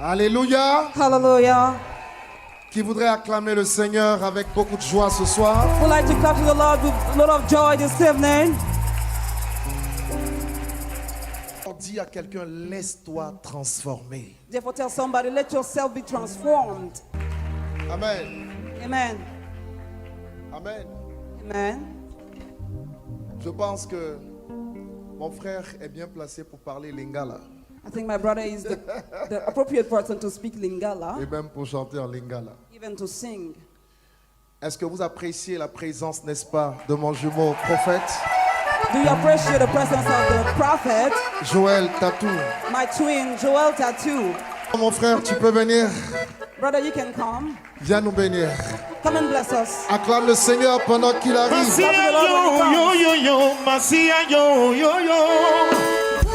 Alléluia. Hallelujah. Qui voudrait acclamer le Seigneur avec beaucoup de joie ce soir? We'd like to clap to the Lord with a lot of joy this evening. Dis à quelqu'un, laisse-toi transformer. Therefore tell somebody, let yourself be transformed. Amen. Amen. Amen. Amen. Je pense que mon frère est bien placé pour parler lingala. I think my brother is the appropriate person to speak Lingala, Et même pour chanter en lingala. even to sing. Est-ce que vous appréciez la présence, n'est-ce pas, de mon jumeau prophète, Do you appreciate the presence of the prophet, Joël Tatou? my twin, Joel Tattoo? Mon frère, tu peux venir? Brother, you can come. Viens nous bénir. Come and bless us. Acclame le Seigneur pendant qu'il arrive. Masia yo yo yo yo, Masia yo yo yo.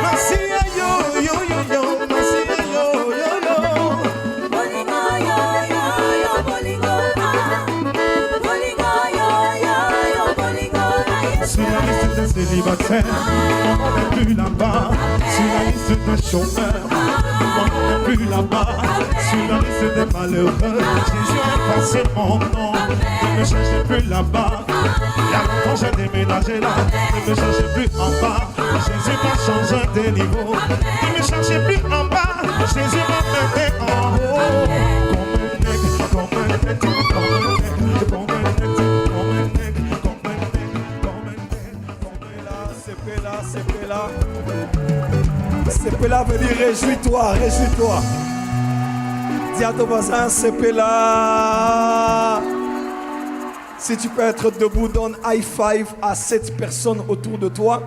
Masia yo yo yo yo, Masia yo yo yo. Sur la liste des célibataires, on n'est plus là-bas. Sur la liste des chômeurs, on n'est plus là-bas. Sur la liste des malheureux, Jésus a passé mon nom. Ne me cherchez plus là-bas. Il y a longtemps j'ai déménagé là. Ne me cherchez plus en bas. Jésus m'a changé de niveau. Ne me cherchez plus en bas. Jésus m'a mené en haut. Comme un nègre, comme un nègre, comme un nègre, comme un nègre, comme un nègre, comme un nègre, comme un nègre, comme un nègre. Sepela. Sepela veut dire réjouis-toi, réjouis-toi. Dis à ton voisin, Sepela. Si tu peux être debout, donne high five à 7 personnes autour de toi.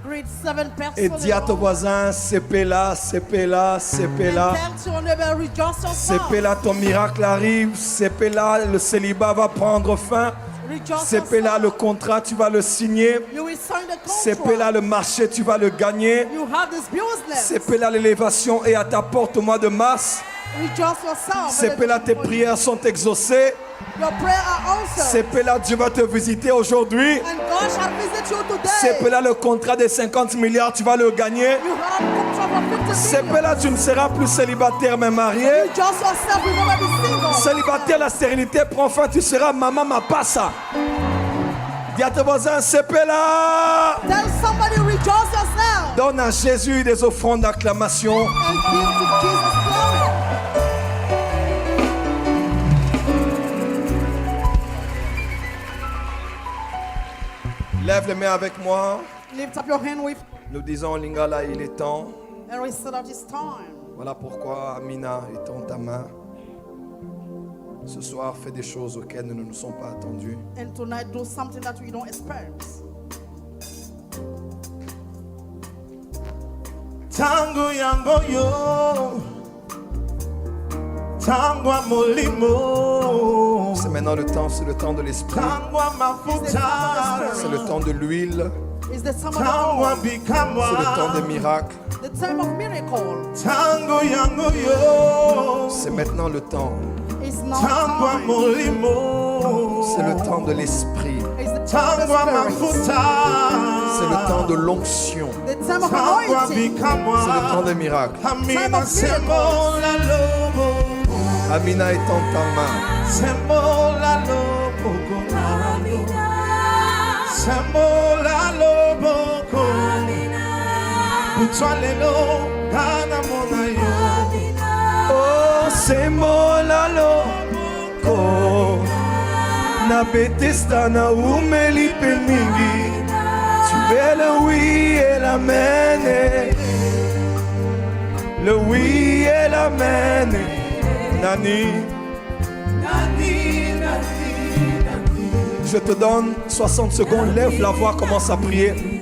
Greet 7 Et persons. dis à ton voisin, Sepela, Sepela, Sepela. Tell your neighbor, rejoice yourself. Sepela, ton miracle arrive. Sepela, le célibat va prendre fin. Rejoice Sepela, le yourself. contrat, tu vas le signer. You will sign the Sepela, contract. le marché, tu vas le gagner. You have this business. Sepela, l'élévation est à ta porte au mois de mars. Rejoice yourself. Sepela, tes prières sont exaucées. Your prayers are answered. Sepela, Dieu va te visiter aujourd'hui. And God shall visit you today. Sepela, le contrat des 50 milliards, tu vas le gagner. You have contract of 50 million. Sepela, tu ne seras plus célibataire mais marié. Rejoice yourself. You will never be single. Célibataire, la stérilité prend fin, tu seras maman mapassa. Dis à ton voisin, Sepela. Tell somebody, rejoice yourself. Donne à Jésus des offrandes d'acclamation. And give to Jesus glory. Lève les mains avec moi. Lift up your hand with Nous disons, Lingala, il est temps. and we said at this time. Voilà pourquoi, Amina, étends ta main. Ce soir, fais des choses auxquelles nous ne nous sommes pas attendus. And tonight, do something that we don't expect. Tango yango yo, tango molimo, C'est maintenant le temps, c'est le temps de l'esprit. tango mafuta, C'est le temps de l'huile. It's the time of tango the C'est le temps des bikamwa, miracles. the time of miracle. tango yango yo, C'est maintenant le temps. It's now tango time. molimo, C'est le temps de l'esprit. It's the time tango of the spirit. C'est le temps mafuta, de l'onction. The time of tango anointing. C'est le temps bikamwa, des miracles. amina semola lobo, Amina, étends ta main. semola lobo konalo, semola lobo konalo, utwalelo kana mona yo. Oh, c'est molalo. Ko. Na Bethesda na umeli pemingi. Tu es le oui et l'amen. Le oui et l'amen. Nani. Je te donne 60 secondes. Lève la voix, commence à prier.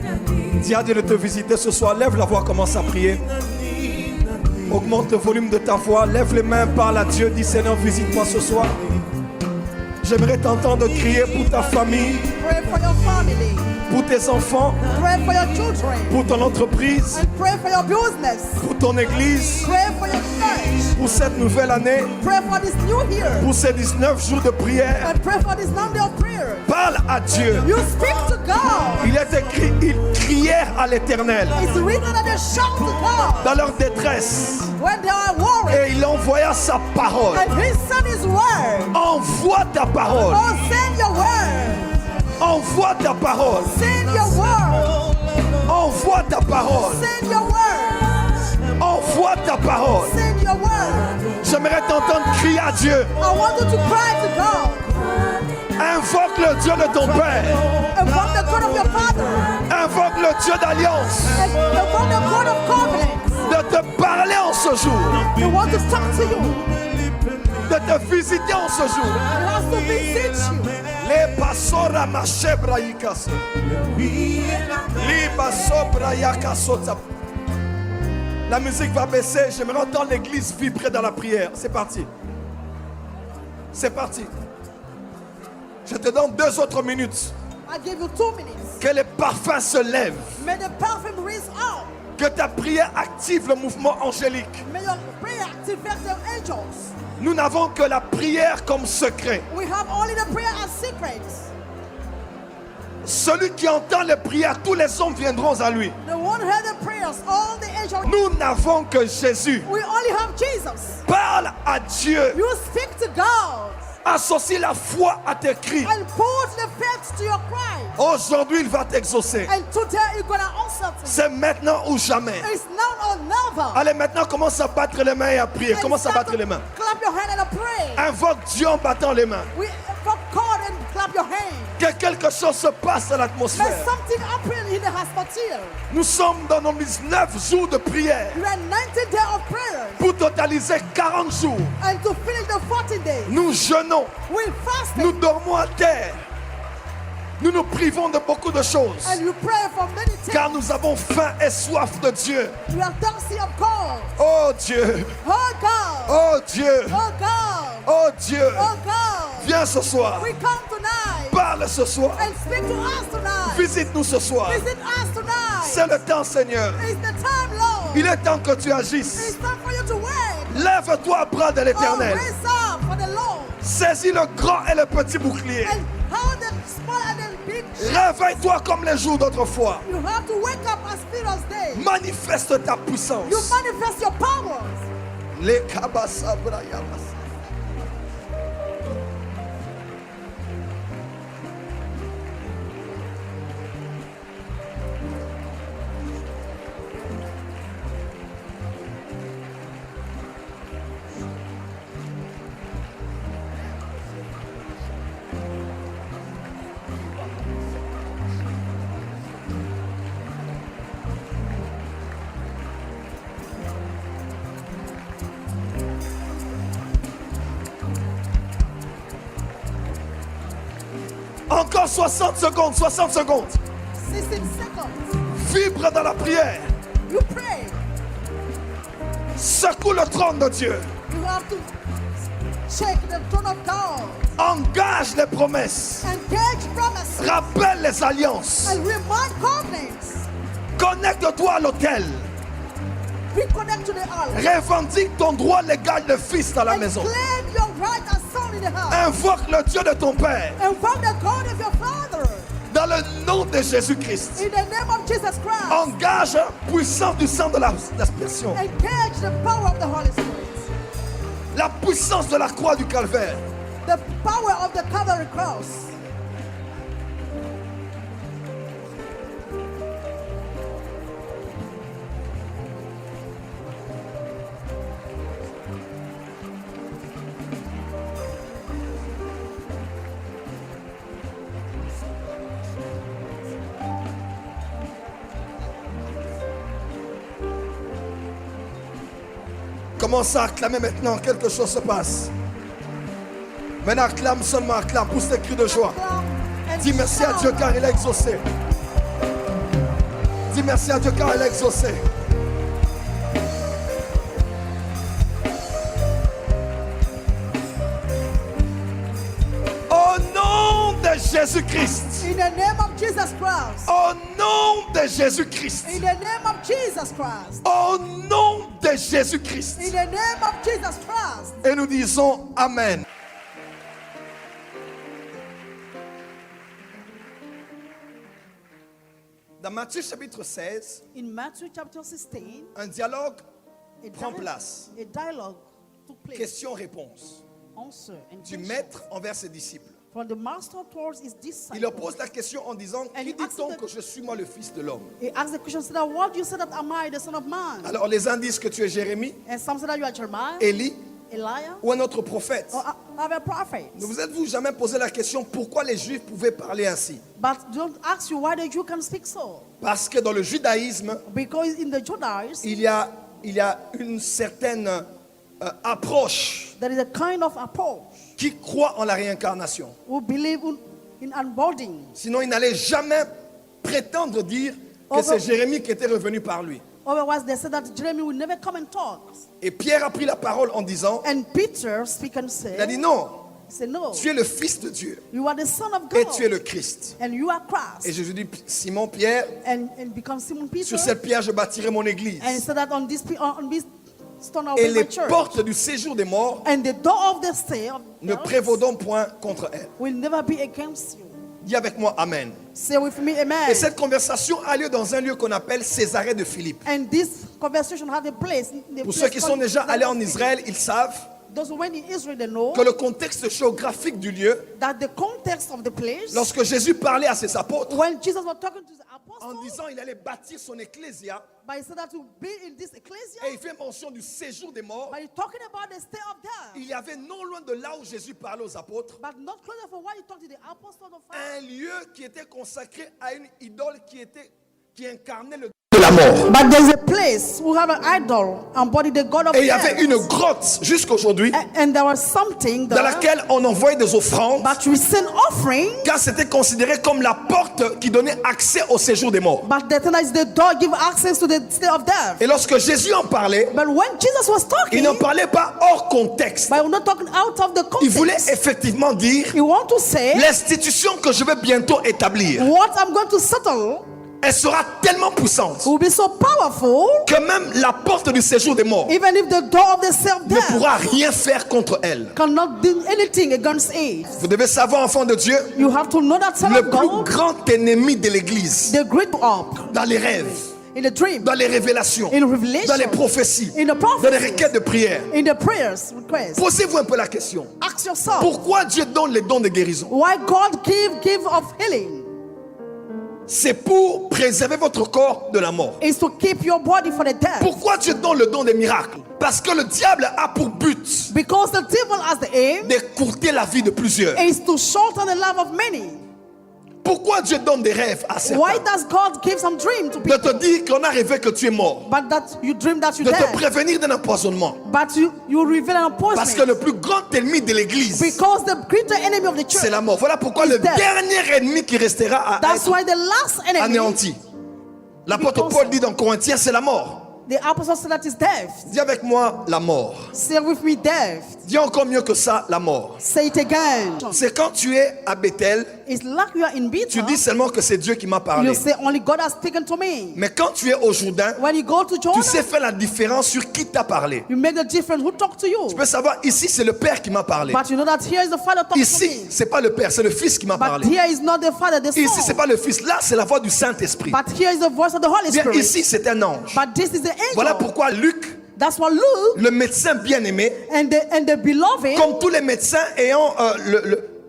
Dis à Dieu de te visiter ce soir. Lève la voix, commence à prier. Augmente le volume de ta voix. Lève les mains, parle à Dieu. Dis Seigneur, visite-moi ce soir. J'aimerais t'entendre crier pour ta famille, Pray for your family. pour tes enfants, Pray for your children. pour ton entreprise, And pray for your business. pour ton église, Pray for your church. pour cette nouvelle année, Pray for this new year. pour ces 19 jours de prière. And pray for this number of prayers. Parle à Dieu. You speak to God. God. Il est écrit, ils crièrent à l'Éternel It's written that they shout to God dans leur détresse when they are worried. et il envoya sa parole. And He sent His word. Envoie ta parole. Oh, send your word. Envoie ta parole. Send your word. Envoie ta parole. Send your word. Envoie ta parole. Send your word. J'aimerais t'entendre crier à Dieu. I want you to cry to God. Invoque le Dieu de ton Père. Invoke the God of your father. Invoque le Dieu d'alliance. Invoke the God of covenant. De te parler en ce jour. He wants to talk to you. De te visiter en ce jour. He wants to visit you. Les pasora machebraïkas. Liba sobrayakasota. La musique va baisser. J'aimerais entendre l'église vibrer dans la prière. C'est parti. C'est parti. Je te donne 2 autres minutes. I give you 2 minutes. Que les parfums se lèvent. May the perfume raise up. Que ta prière active le mouvement angélique. May your prayer activate the angels. Nous n'avons que la prière comme secret. We have only the prayer as secret. Celui qui entend les prières, tous les hommes viendront à lui. The one who heard the prayers, all the angels. Nous n'avons que Jésus. We only have Jesus. Parle à Dieu. You speak to God Associe la foi à tes cris. and put the faith to your cry. Aujourd'hui, il va t'exaucer. And today you're gonna answer to C'est maintenant ou jamais. It's now or never. Allez, maintenant, commence à battre les mains et à prier. And Commence à start battre to les mains. Clap your hand and pray. Invoque Dieu en battant les mains. We invoke God and clap your hand. Que quelque chose se passe dans May l'atmosphère. something happen in the hospital. Nous sommes dans nos 19 jours de prière You are 90 days of prayer. pour totaliser 40 jours. And to finish the 40 days, Nous jeûnons, we fast nous dormons à terre. Nous nous privons de beaucoup de choses. and you pray for many things. Car nous avons faim et soif de Dieu. You are thirsty of God. Oh Dieu, Oh God. oh Dieu, Oh God. oh Dieu. Oh God. Viens ce soir. We come tonight Parle ce soir. and speak to us tonight. Visite-nous ce soir. Visit us tonight. C'est le temps, Seigneur. It's the time, Lord. Il est temps que tu agisses. It's time for you to wait. Lève-toi, bras de Oh, l'Éternel. raise up for the Lord. Saisis le grand et le petit bouclier. And hold the small and the big. Réveille-toi comme les jours d'autrefois. You have to wake up as Peter's day. Manifeste ta puissance. You manifest your powers. Les kabasabrayabas. Encore 60 secondes, 60 secondes. 16 seconds. Vibre dans la prière. You pray. Secoue le trône de Dieu. You have to shake the throne of God. Engage les promesses. Engage promises. Rappelle les alliances. And remind covenants. Connecte-toi à l'autel. Reconnect to the altar. Revendique ton droit légal de fils dans la And maison. claim your right as son in the house. Invoque le Dieu de ton Père. Invoke the God of your Father. Dans le nom de Jésus-Christ. In the name of Jesus Christ. Engage la puissance du sang de l'aspersion. Engage the power of the Holy Spirit. La puissance de la croix du calvaire. The power of the Calvary cross. Commence à acclamer maintenant, quelque chose se passe. Maintenant acclame seulement, acclame, pousse tes cris de joie. And Dis merci à Dieu car il a exaucé. Dis merci à Dieu car il a exaucé. Au nom de Jésus-Christ. in the name of Jesus Christ. Au nom de Jésus-Christ. In the name of Jesus Christ. Au nom de Jésus-Christ. In the name of Jesus Christ. Et nous disons Amen. Dans Matthieu chapitre 16, In Matthew chapter 16, un dialogue a, prend place. a dialogue took place. Question-réponse Answer and du question maître envers ses disciples. from the master towards his Il disciples. leur pose la question en disant, And qui he asked dit-on them- que je suis moi le fils de l'homme? He asked the question, said, what do you say that am I, the son of man? Alors les uns disent que tu es Jérémie, And some said that you are Jeremiah, Élie Elijah, ou un autre prophète. or other prophets. Ne vous êtes-vous jamais posé la question pourquoi les Juifs pouvaient parler ainsi? But don't ask you why the Jew can speak so. Parce que dans le judaïsme, Because in the Judaism, il y a une certaine approche there is a kind of approach qui croit en la réincarnation. who believe in unboarding. Sinon, il n'allait jamais prétendre dire que Over- c'est Jérémie qui était revenu par lui. Otherwise, they said that Jeremy will never come and talk. Et Pierre a pris la parole en disant, And Peter speak and il a dit say, non, no, tu es le fils de Dieu you are the son of et God. tu es le Christ. And you are Et Christ. Jésus dit, Simon Pierre, And become Simon Peter. sur cette pierre je bâtirai mon église. And said that on this stone I will Et build les my church. portes du séjour des morts And the door of the stay of ne death prévaudront point contre elle. will never be against you. Dis avec moi Amen. Say with me, amen. Et cette conversation a lieu dans un lieu qu'on appelle Césarée de Philippe. And this conversation had a place. The Pour place ceux qui sont called déjà allés en Philip. Israël, ils savent Those who went in Israel, they know que le contexte géographique du lieu, that the context of the place, lorsque Jésus parlait à ses apôtres, when Jesus was talking to the en apostles, disant il allait bâtir son ecclésia, but he said that to be in this ecclesia, et il fait mention du séjour des morts, but he's talking about the state of death. il y avait non loin de là où Jésus parlait aux apôtres, But not closer for why he talked to the apostles of un lieu qui était consacré à une idole qui incarnait le de la mort. But there's a place who have an idol embodied the God of Et il y death. avait une grotte jusqu'aujourd'hui And there was something dans there, laquelle on envoyait des offrandes, but we send offering. car c'était considéré comme la porte qui donnait accès au séjour des morts. But the thing is, the door give access to the state of death. Et lorsque Jésus en parlait, But when Jesus was talking, il n'en parlait pas hors contexte. but we're not talking out of the Il voulait context. effectivement dire He want to say l'institution que je vais bientôt établir, what I'm going to settle elle sera tellement puissante will be so powerful, que même la porte du séjour des morts even if the door of the self ne death pourra rien faire contre elle. cannot do anything against it. Vous devez savoir, enfant de Dieu, You have to know that son le of plus God, grand ennemi de l'Église, the great up dans les rêves, in the dream, dans les révélations, in revelation, dans les prophéties, in the dans les prophecy, requêtes de prière, in the prayers request. posez-vous un peu la question. Ask yourself, Pourquoi Dieu donne les dons de guérison? why God give of healing C'est pour préserver votre corps de la mort. is to keep your body for the death. Pourquoi Dieu donne le don des miracles? Parce que le diable a pour but Because the devil has the aim d'écourter la vie de plusieurs. is to shorten the life of many. Pourquoi Dieu donne des rêves à Why certains? does God give some dream to De people? te dire qu'on a rêvé que tu es mort. But that you dream that you De te dead. prévenir d'un empoisonnement. But you reveal an Parce que le appointment. plus grand ennemi de l'église, Because the greater enemy of the church, c'est la mort. Voilà pourquoi is le death. dernier ennemi qui restera à That's être why the last enemy, anéanti. L'apôtre Because- Paul dit dans Corinthiens, c'est la mort. the apostle said that is death. Dis avec moi la mort. Say with me death. Dis encore mieux que ça, la mort. Say it again. C'est quand tu es à Bethel, It's like you are in tu Bethel. dis seulement que c'est Dieu qui m'a parlé. You say only God has spoken to me. Mais quand tu es au Jourdain, When you go to Jordan, tu sais faire la différence sur qui t'a parlé. you make the difference who talked to you. Tu peux savoir, ici c'est le Père qui m'a parlé. But you know that here is the Father talking to Ici, me. c'est pas le Père, c'est le Fils qui m'a But parlé. here is not the Father, the Ici, c'est Son. pas le Fils. Là, c'est la voix du Saint-Esprit. But here is the voice of the Holy Bien, Spirit. ici, c'est un ange. But this is the angel. Voilà pourquoi Luc, That's what Luke le médecin bien-aimé, and the beloved, comme tous les médecins ayant,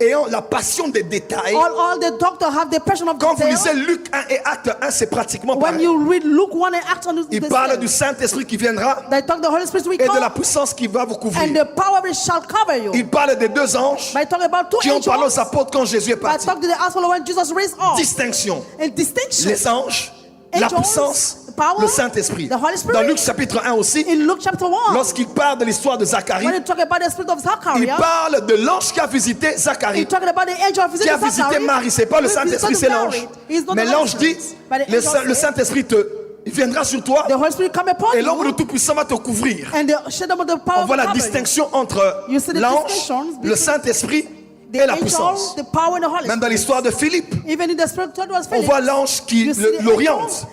ayant la passion des détails, all the doctors have the passion of quand vous detail. lisez Luc 1 et Acte 1, c'est pratiquement When pareil. you read Luke 1 and Acts on Il parle du Saint-Esprit qui viendra they talk the Holy Spirit will et de la come, puissance qui va vous and couvrir. the power of it shall cover you. Il parle des deux anges By talking about two qui ont parlé angels, aux apôtres quand Jésus est by parti. talk to the apostles when Jesus raised up. Distinction. And distinction. Les anges, la Angels, puissance, power, le Saint-Esprit. the Holy Spirit. Dans Luc chapitre 1 aussi, In Luke chapter 1, lorsqu'il parle de l'histoire de Zacharie, when you talk about the spirit of il Zachariah, parle de l'ange qui a visité he's Zacharie, talking about the angel of qui a visité Zachariah. Marie. C'est pas le Who Saint-Esprit, visited c'est l'ange. Mary. He's not Mais the l'ange dit, Spirit. But the angel le said, Saint-Esprit il viendra sur toi the Holy Spirit come upon et l'ombre de you, Tout-Puissant va te couvrir. and the shadow of the power On voit will la cover you. distinction entre You see the l'ange, distinctions le between Saint-Esprit The et la angel, puissance. the power and the Holy Même dans Spirit. l'histoire de Philippe, Even in the spirit towards on Philip, voit l'ange qui you see the l'oriente. angel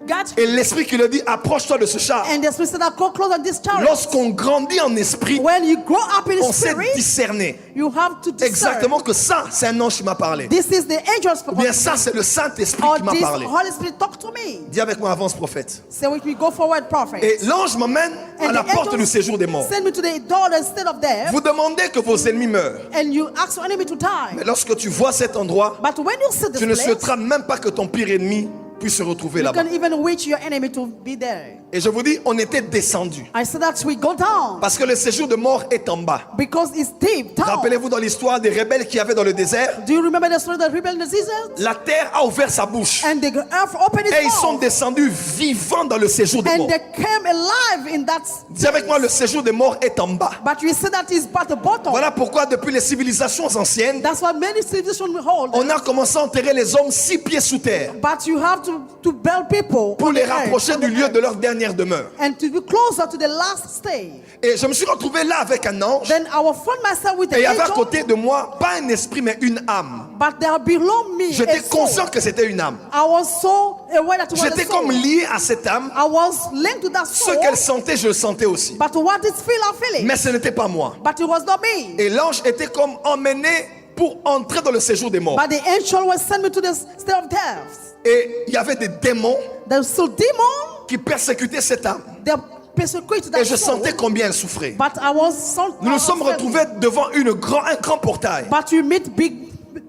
God, Et l'esprit qui le dit, approche-toi de ce char. And the Spirit said, "Go close on this chariot." Lorsqu'on grandit en esprit, When you grow up in the on sait Spirit, discerner you have to discern. exactement que ça, c'est un ange qui m'a parlé. This is the angel Ou bien spoken. ça, c'est le Saint-Esprit Or qui m'a this parlé. Holy Spirit talk to me. Dis avec moi, avance prophète. Say with me, go forward, prophet. Et l'ange m'emmène à And la the porte angel du séjour des morts. send me to the door, the state of death, Vous demandez que vos ennemis meurent. and you ask your enemy to die. Mais lorsque tu vois cet endroit, But when you see this tu ne place, souhaiteras même pas que ton pire ennemi puisse se retrouver you là-bas. can even wish your enemy to be there. Et je vous dis, on était descendu. I said that we go down Parce que le séjour de mort est en bas. because it's deep down. Rappelez-vous dans l'histoire des rebelles qu'il y avait dans le désert, Do you remember the story of the rebel in the desert? la terre a ouvert sa bouche. And the earth opened its Et ils sont mouth, descendus vivants dans le séjour des and morts. they came alive in that. Dis avec moi, le séjour des morts est en bas. But we see that is but the bottom. Voilà pourquoi depuis les civilisations anciennes, That's why many civilizations we hold. on a commencé à enterrer les hommes 6 pieds sous terre But you have to build people pour on les the earth, rapprocher on du the lieu earth, de leur dernière demeure. and to be closer to the last stay. Et je me suis retrouvé là avec un ange. Then I will find myself with Et the il y avait à angel, côté de moi, pas un esprit, mais une âme. but there below me J'étais a soul. conscient que c'était une âme. I was so aware that it was J'étais a soul. comme lié à cette âme. I was linked to that Ce soul, qu'elle sentait, je le sentais aussi. but what it feel, I feel it. Mais ce n'était pas moi. But it was not me. Et l'ange était comme emmené pour entrer dans le séjour des morts. But the angel was sent me to the state of death. Et il y avait des démons There's still demon. qui persécutaient cette âme. They persecute Et that je soul. sentais combien elle souffrait. But I was so. Nous nous sommes retrouvés devant un grand portail. But you meet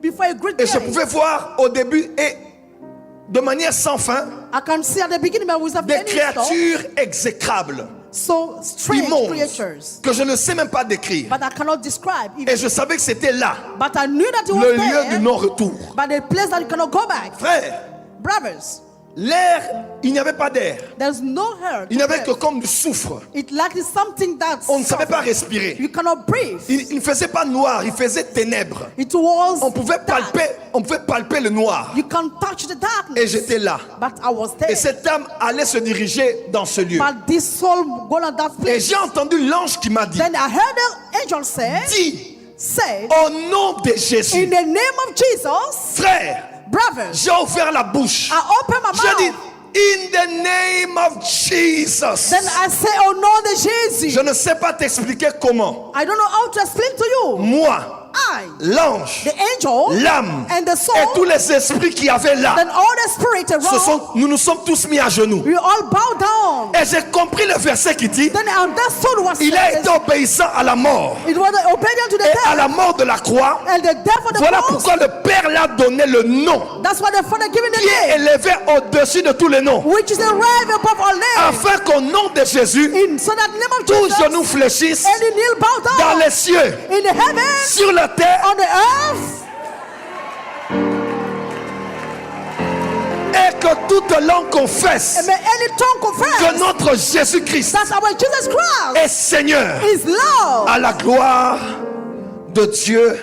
before a great Et je day. pouvais voir au début et de manière sans fin I can see at the beginning, but without des any stop, créatures exécrables, so strange immondes, creatures. que je ne sais même pas décrire. But I cannot describe. Et Even. je savais que c'était là, But I knew that it was le lieu there. du non-retour. But the place that you cannot go back. Frère, Brothers, l'air, il n'y avait pas d'air. there's no air. Il n'y avait que breathe. comme du soufre. It like it's something that's. On ne savait pas respirer. You cannot breathe. Il ne faisait pas noir, il faisait ténèbres. It was. On pouvait dark. palper le noir. You can touch the darkness. Et j'étais là. But I was there. Et cette âme allait se diriger dans ce lieu. But this soul go on that Et place. j'ai entendu l'ange qui m'a dit, Then I heard the angel say, dis, au nom de in Jésus, the name of Jesus, frère, brothers, j'ai ouvert la bouche. I open my J'ai dit, mouth. in the name of Jesus. Then I say, oh no, the Jesus. Je ne sais pas t'expliquer comment. I don't know how to explain to you. Moi, I, l'ange, the angel, l'âme and the soul, et tous les esprits qui avaient là, then all the spirit around, nous nous sommes tous mis à genoux. we all bow down. Et j'ai compris le verset qui dit, Then that soul was il a saved. été obéissant à la mort It was obedient to the et à death. la mort de la croix. And the death of the Voilà cross. pourquoi le Père l'a donné le nom That's why the Father given the qui est name, élevé au-dessus de tous les noms, which is a right above all names. afin qu'au nom de Jésus, In so that name of tous Jesus, genoux fléchissent any kneel bow dans down les cieux, in the heavens, sur la terre, on the earth, et que toute langue confesse and may any tongue confess que notre Jésus-Christ that our Jesus Christ est Seigneur, is Lord, à la gloire de Dieu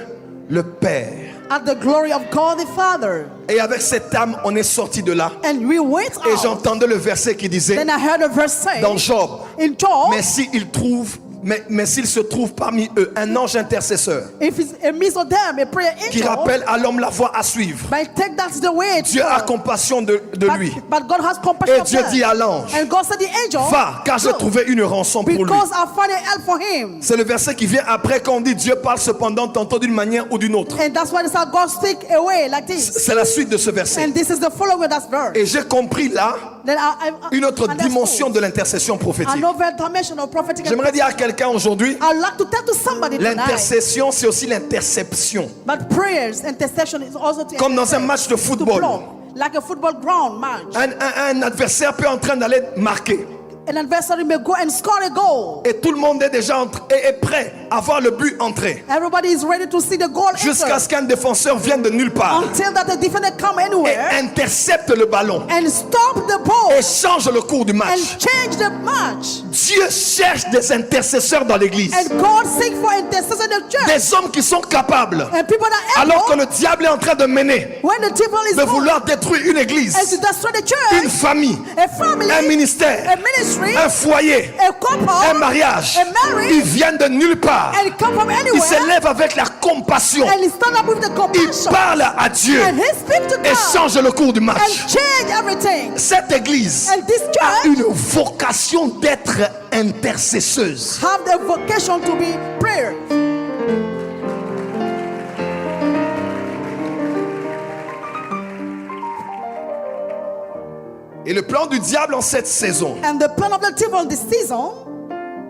le Père. at the glory of God the Father. Et avec cette âme, on est sorti de là. And we went Et out. j'entendais le verset qui disait Then I heard a verse say dans Job, in Job, mais s'il se trouve parmi eux un ange intercesseur if it's a midst of them, a prayer qui angel, rappelle à l'homme la voie à suivre, but take that's the way. Dieu a compassion de lui. But God has compassion Et of Dieu them. dit à l'ange, And God said the angel, va, car j'ai go, trouvé une rançon pour lui. because I found a help for him. C'est le verset qui vient après quand on dit Dieu parle cependant tantôt d'une manière ou d'une autre. And that's why God speak away like this. C'est la suite de ce verset. And this is the following that verse. Et j'ai compris là Then I une autre understood dimension de l'intercession prophétique. another dimension of prophetic. J'aimerais dire à quelqu'un aujourd'hui, I'd like to tell to somebody tonight. l'intercession c'est aussi l'interception. But prayers, intercession is also to Comme dans un match de to football. block, like a football ground match. Un adversaire peut en train d'aller marquer. An adversary may go and score a goal. Et tout le monde est déjà est prêt à voir le but entrer. Everybody is ready to see the goal Jusqu'à ce enter. qu'un défenseur vienne de nulle part Until that the defender come et anywhere intercepte le ballon and stop the ball et change le cours du and match. change the match. Dieu cherche des intercesseurs dans l'église. And God seek for intercessors in the church. Des hommes qui sont capables, And people that alors que able, le diable est en train de mener, when the devil is de going vouloir détruire une église, and to destroy the une church, famille, a family, un ministère, a ministry, ministry, un foyer, a couple, un mariage, a marriage, ils viennent de nulle part. and come from Ils anywhere, s'élèvent avec la compassion. and he stand up with the Ils compassion, parlent à Dieu and he speak to et God, changent le cours du and match. change everything. Cette église And this a church une vocation d'être intercesseuse. have the vocation to be prayer. Et le plan du diable en cette saison, And the plan of the devil this season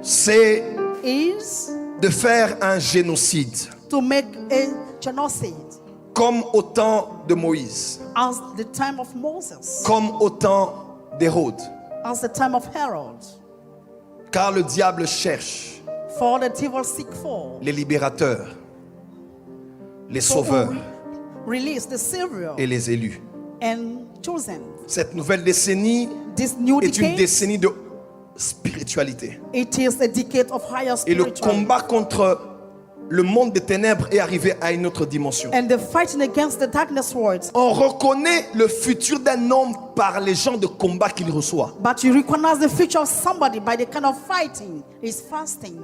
c'est is de faire un génocide, to make a genocide, comme au temps de Moïse, as the time of Moses, comme au temps d'Hérode. as the time of Herod. Car le diable cherche For the devil seek for les libérateurs, les to sauveurs release the Savior et les élus. and chosen. Cette nouvelle décennie This new est une decade, décennie de spiritualité. it is a decade of higher Et le spirituality. combat contre le monde des ténèbres est arrivé à une autre dimension. And the fighting against the darkness world. On reconnaît le futur d'un homme par les gens de combat qu'il reçoit. But you recognize the future of somebody by the kind of fighting is fasting.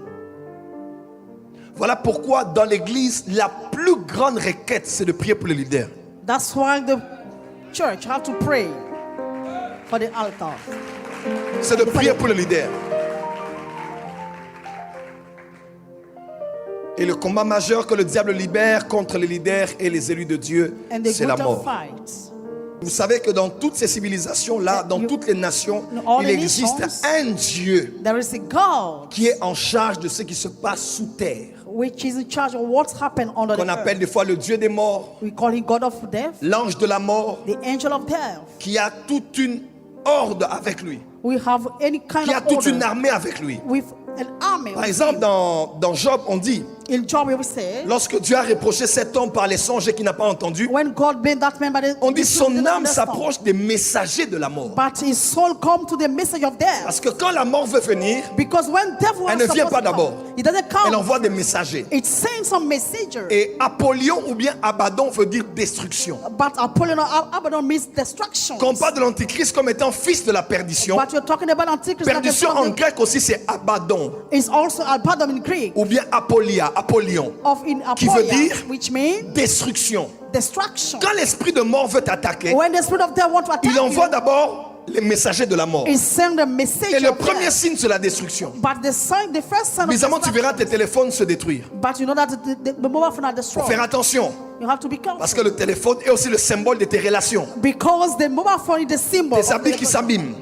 Voilà pourquoi dans l'église, la plus grande requête, c'est de prier pour les leaders. That's why the church have to pray for the altar. C'est de prier pour les leaders. Et le combat majeur que le diable libère contre les leaders et les élus de Dieu, And the c'est la greater mort. fight. Vous savez que dans toutes ces civilisations-là, dans toutes les nations, all il the existe nations, un Dieu There is a God qui est en charge de ce qui se passe sous terre, which is in charge of what's happened under the qu'on appelle earth. des fois le Dieu des morts, We call him God of death, l'ange de la mort, the angel of death. qui a toute une horde avec lui, We have any kind qui a of toute une order armée avec lui. with an army. Par with exemple, him. dans Job, on dit, In Job we will say, lorsque Dieu a reproché cet homme par les songes qu'il n'a pas entendus, when God made that man, on dit he son didn't âme understand. s'approche des messagers de la mort. But his soul come to the message of death. Parce que quand la mort veut venir, Because when devil Elle was ne vient supposed pas to d'abord. come, it doesn't elle come. envoie des messagers. It sends some messenger. Et Apollyon ou bien Abaddon veut dire destruction. But Apollyon or Abaddon means destruction. Qu'on parle de l'antichrist comme étant fils de la perdition. But you're talking about Antichrist. like Perdition the en son grec aussi c'est Abaddon is also Abaddon in Greek. ou bien Apollyon, Of in qui veut Apollyon, dire which means destruction. destruction. Quand l'esprit de mort veut t'attaquer, When the spirit of death wants to attack il envoie you, d'abord les messagers de la mort. it sends the message Et le of premier death. signe c'est la destruction. But the first sign of Bizarrement, tu verras destruction, tes téléphones se détruire. but you know that the mobile phone are Faut faire destroyed. attention You have to be careful. parce que le téléphone est aussi le symbole de tes relations. Because the mobile phone is the symbol Tes of habits the- qui s'abîment,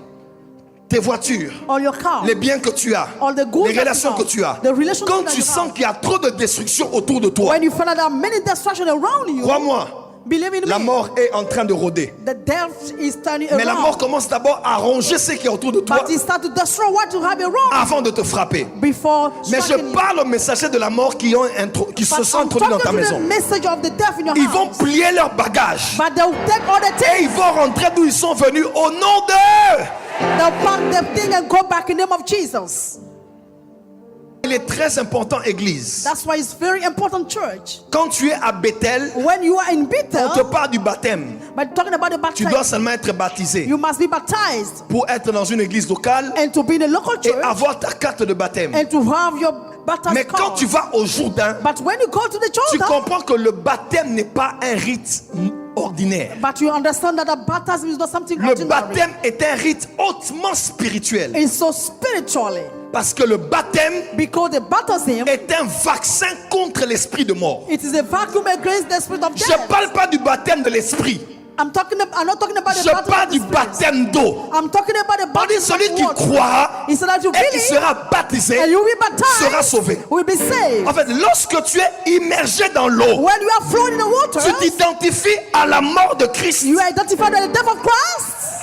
tes voitures, or your car. les biens que tu as, All the goods les that relations you que have, tu as. the relationship Quand that tu you sens have. qu'il y a trop de destruction autour de toi, When you find out there are many destruction around you, crois-moi, believe in la me, mort est en train de rôder. the death is turning Mais la mort around. commence d'abord à ronger ce qui est autour de toi But it start to destroy what you have around avant de te frapper. before Mais striking je you. parle aux messagers de la mort qui se But sont I'm introduits dans ta talking to maison. the message of the death in your Ils vont house. plier leurs bagages But they'll take all the et ils things, vont rentrer d'où ils sont venus au nom d'eux. they'll pack the thing and go back in the name of Jesus. Il est très important, Église. That's why it's very important, church. Quand tu es à Bethel, When you are in on te Bethel, parle du baptême. but talking about the Tu dois baptism, seulement être baptisé you must be baptized pour être dans une église locale and to be in a local et church avoir ta carte de baptême. and to have your baptism Mais quand card. tu vas au Jourdain, But when you go to the tu Jordan, comprends que le baptême n'est pas un rite ordinaire. but you understand that the baptism is not something Le ordinary. baptême est un rite hautement spirituel. It's so spiritually. Parce que le baptême Because the baptism, est un vaccin contre l'esprit de mort. it is a vacuum against the spirit of Je death. ne parle pas du baptême de l'esprit. I'm not talking about the Je baptism parle of du the spirit. baptême d'eau. I'm talking about the On dit baptism celui of qui water. croira He said that you et qui believe sera baptisé and you will be baptized, sera sauvé. will be saved. En fait, lorsque tu es immergé dans l'eau, When you are flowing in the water, tu t'identifies à la mort de Christ you are identified with the death of Christ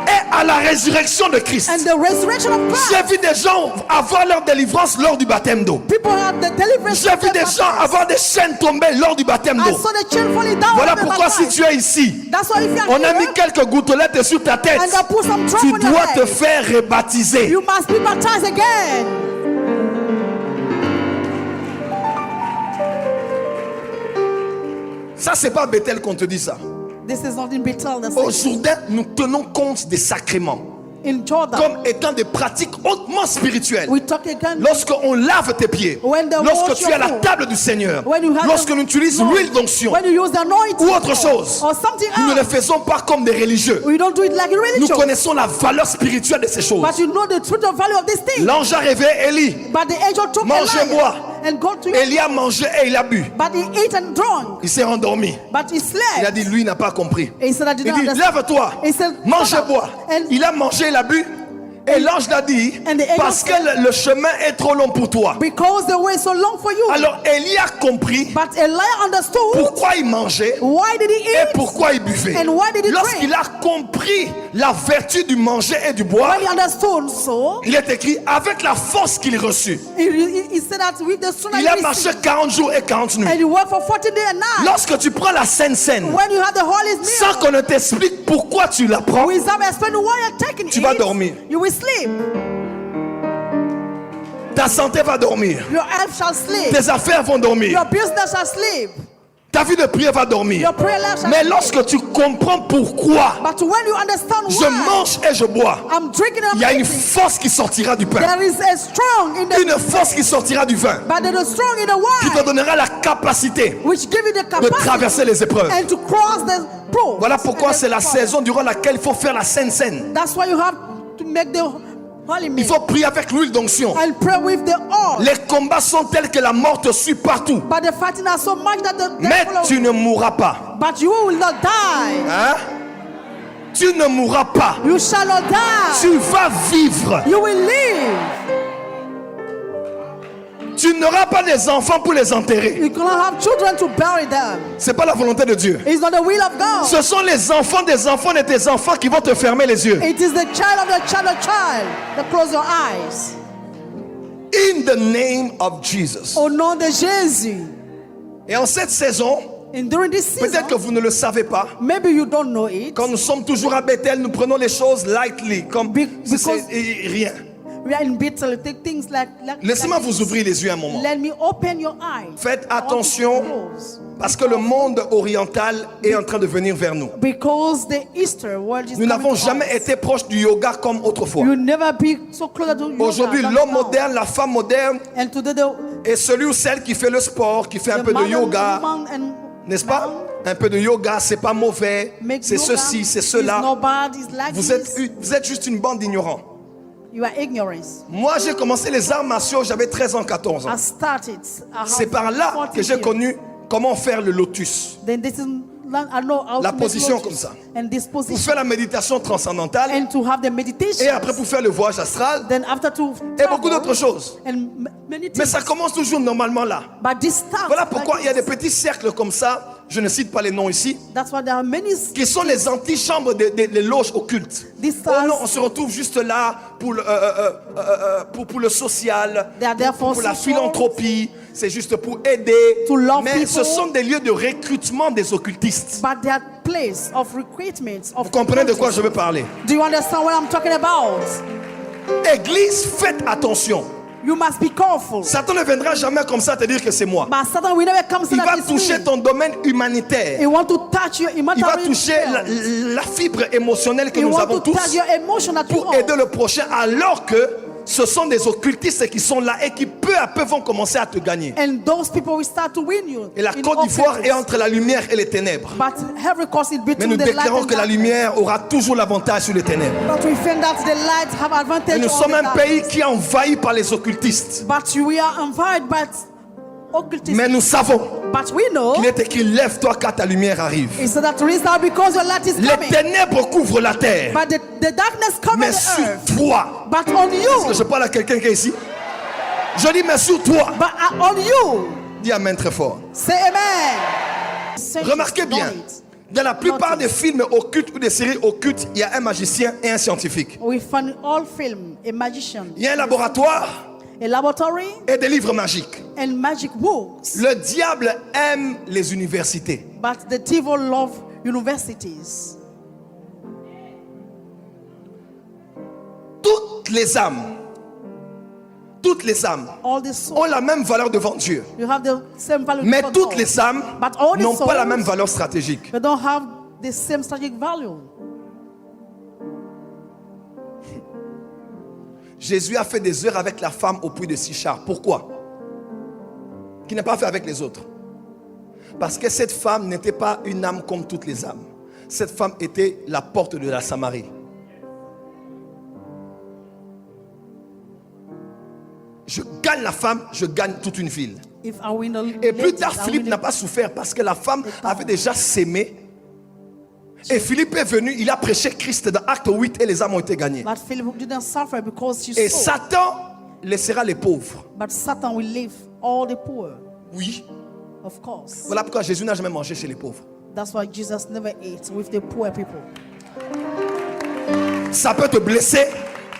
et à la résurrection de Christ. and the resurrection of Christ. J'ai vu des gens avoir leur délivrance lors du baptême d'eau. People have the deliverance. J'ai of vu the des gens baptism. avoir des chaînes tomber lors du baptême I d'eau. saw the chain falling down. Voilà when they pourquoi si baptized. tu es ici, That's why if you are on a mis here, quelques gouttelettes sur ta tête. and they put some drop Tu on your dois te head, faire rebaptiser. you must be baptized again. Ça, c'est pas Bethel qu'on te dit ça. This is not in Bethel. That's Au it. Jourdain, nous tenons compte des sacrements. in Jordan. comme étant des pratiques hautement spirituelles. We talk again. Lorsqu'on lave tes pieds, When they lorsque wash tu es à your la foot, table du Seigneur, when you have lorsque the nous utilisons Lord, l'huile d'onction when you use the anointing ou autre chose, or something nous ne le else, faisons pas comme des religieux. we don't do it like a Nous religion. connaissons la valeur spirituelle de ces choses. But you know the truth of value of this thing. L'ange a réveillé Élie. But the angel took Mangez, bois. Elijah and go to Élie a mangé et il a bu. But he ate and drank. Il s'est endormi. But he Il a slept. dit, lui n'a pas compris. He said, I did Il not dit, understand. lève-toi, He said, mange et "Come bois. up." And Il a mangé, il a bu. Et l'ange l'a dit, And the angel parce que said, le chemin est trop long pour toi. because the way is so long for you. Alors Élie a compris But Elijah understood pourquoi il mangeait why did he et eat. pourquoi il buvait. And why did he Lorsqu'il a compris la vertu du manger et du boire, When he understood so, il est écrit avec la force qu'il reçut. he said that with the strength Il a he marché received, 40 jours et 40 and nuits. you work for 40 days and nights. Lorsque tu prends la Sainte Seine, When you have the Holy sans Meal, qu'on ne t'explique pourquoi tu la prends, without explaining why you're taking Tu it, vas dormir. you will sleep. ta santé va dormir. Your health shall sleep. Tes affaires vont dormir. Your business shall sleep. Ta vie de prière va dormir. Your prayer life shall Mais sleep. lorsque tu comprends pourquoi But when you understand je why mange et je bois, I'm drinking and il y a I'm une eating, force qui sortira du pain. there is a strong in the Une force qui sortira du vin. but there is strong in the Qui te wine donnera la capacité which give you the de capacity traverser les épreuves. and to cross the proof. Voilà pourquoi c'est la saison durant laquelle il faut faire la Sainte Seine. That's why you have to make the holy Il meal faut prier avec l'huile d'onction. and pray with the oil. Les combats sont tels que la mort te suit partout. But the fighting are so much that the Mais devil tu ne mourras pas. but you will not die. Hein? Tu ne mourras pas. You shall not die. Tu vas vivre. You will live. Tu n'auras pas des enfants pour les enterrer. You cannot have children to bury them. C'est pas la volonté de Dieu. It's not the will of God. Ce sont les enfants des enfants de tes enfants qui vont te fermer les yeux. It is the child of the child of child that close your eyes. In the name of Jesus. Au nom de Jésus. Et en cette saison, And during this peut-être que season, vous ne le savez pas, maybe you don't know it. quand nous sommes toujours à Bethel, nous prenons les choses lightly, comme si c'est rien. We are in Bethel. Take things like Laissez-moi like vous this. ouvrir les yeux un moment. Let me open your eyes. Faites I want you to attention, close. parce que le monde oriental est en train de venir vers nous. Because the Easter world is Nous coming n'avons to jamais us. été proches du yoga comme autrefois. You never be so close to yoga Aujourd'hui, than l'homme now. moderne, la femme moderne, And today the est celui ou celle qui fait le sport, qui fait un peu de modern yoga, woman and n'est-ce pas? man Un peu de yoga, c'est pas mauvais, make c'est yoga ceci, c'est is cela. not bad, it's like Vous this. êtes juste une bande d'ignorants. You are ignorance. Moi, j'ai commencé les arts martiaux, j'avais 13 ans, 14 ans. I started. C'est par là que j'ai connu comment faire le lotus. Then this is I know how La to make position lotus. comme ça. And this Pour position. faire la méditation transcendantale And to have the meditation. et après pour faire le voyage astral Then after to et beaucoup d'autres choses. And many Mais things. ça commence toujours normalement là. But this starts. Voilà pourquoi like il y a des this. petits cercles comme ça, je ne cite pas les noms ici, That's why there are many. qui sont les antichambres des loges occultes. This Oh starts. non, on se retrouve juste là pour le social, They are there pour for la social. philanthropie, c'est juste pour aider. To love Mais people. ce sont des lieux de recrutement des occultistes. But they are place of recruitment of. Vous comprenez de quoi je veux parler? Do you understand what I'm talking about? Église, faites attention. You must be careful. Satan ne viendra jamais comme ça te dire que c'est moi. But Satan will never come so Il that va it's toucher me. ton domaine humanitaire. He want to touch your Il va humanitarian toucher skills. la fibre émotionnelle que He nous want avons to touch tous your emotion that you pour have. aider le prochain, alors que ce sont des occultistes qui sont là et qui peu à peu vont commencer à te gagner. And those people will start to win you. Et la in Côte d'Ivoire offices. est entre la lumière et les ténèbres. But every cause is Mais between nous the light déclarons and que la darkness. lumière aura toujours l'avantage sur les ténèbres. But we find that the light have advantage Et nous on sommes the un darkness. pays qui est envahi par les occultistes. But we are invited by occultism. Mais nous savons But we know qu'il est écrit, lève-toi car ta lumière arrive. it's that reason because your light is Les coming. ténèbres couvrent la terre. But the darkness covers Mais the sur earth. toi, But on est-ce que you. je parle à quelqu'un qui est ici? Je dis, mais sur toi. But on you. Dis amen très fort. Say amen. Remarquez bien, Don't it? dans la plupart des films occultes ou des séries occultes, il y a un magicien et un scientifique. We find all film a magician, Il y a un laboratoire a laboratory, et des livres magiques. and magic books. Le diable aime les universités. But the devil love universities. Toutes les âmes All the souls, ont la même valeur devant Dieu. you have the same value. Mais before toutes God. les âmes But all the n'ont pas la souls, même valeur stratégique. they don't have the same strategic value. Jésus a fait des heures avec la femme au puits de Sichar. Pourquoi? Qu'il n'a pas fait avec les autres. Parce que cette femme n'était pas une âme comme toutes les âmes. Cette femme était la porte de la Samarie. Je gagne la femme, je gagne toute une ville. If I win the Et plus ladies, tard, I Philippe win n'a the- pas souffert parce que la femme avait déjà sémé. Et Philippe est venu, il a prêché Christ dans Acte 8 et les âmes ont été gagnées. But Philip didn't suffer because she Et saw. Satan laissera les pauvres. But Satan will leave all the poor, Oui. of course. Voilà pourquoi Jésus n'a jamais mangé chez les pauvres. That's why Jesus never ate with the poor people. Ça peut te blesser,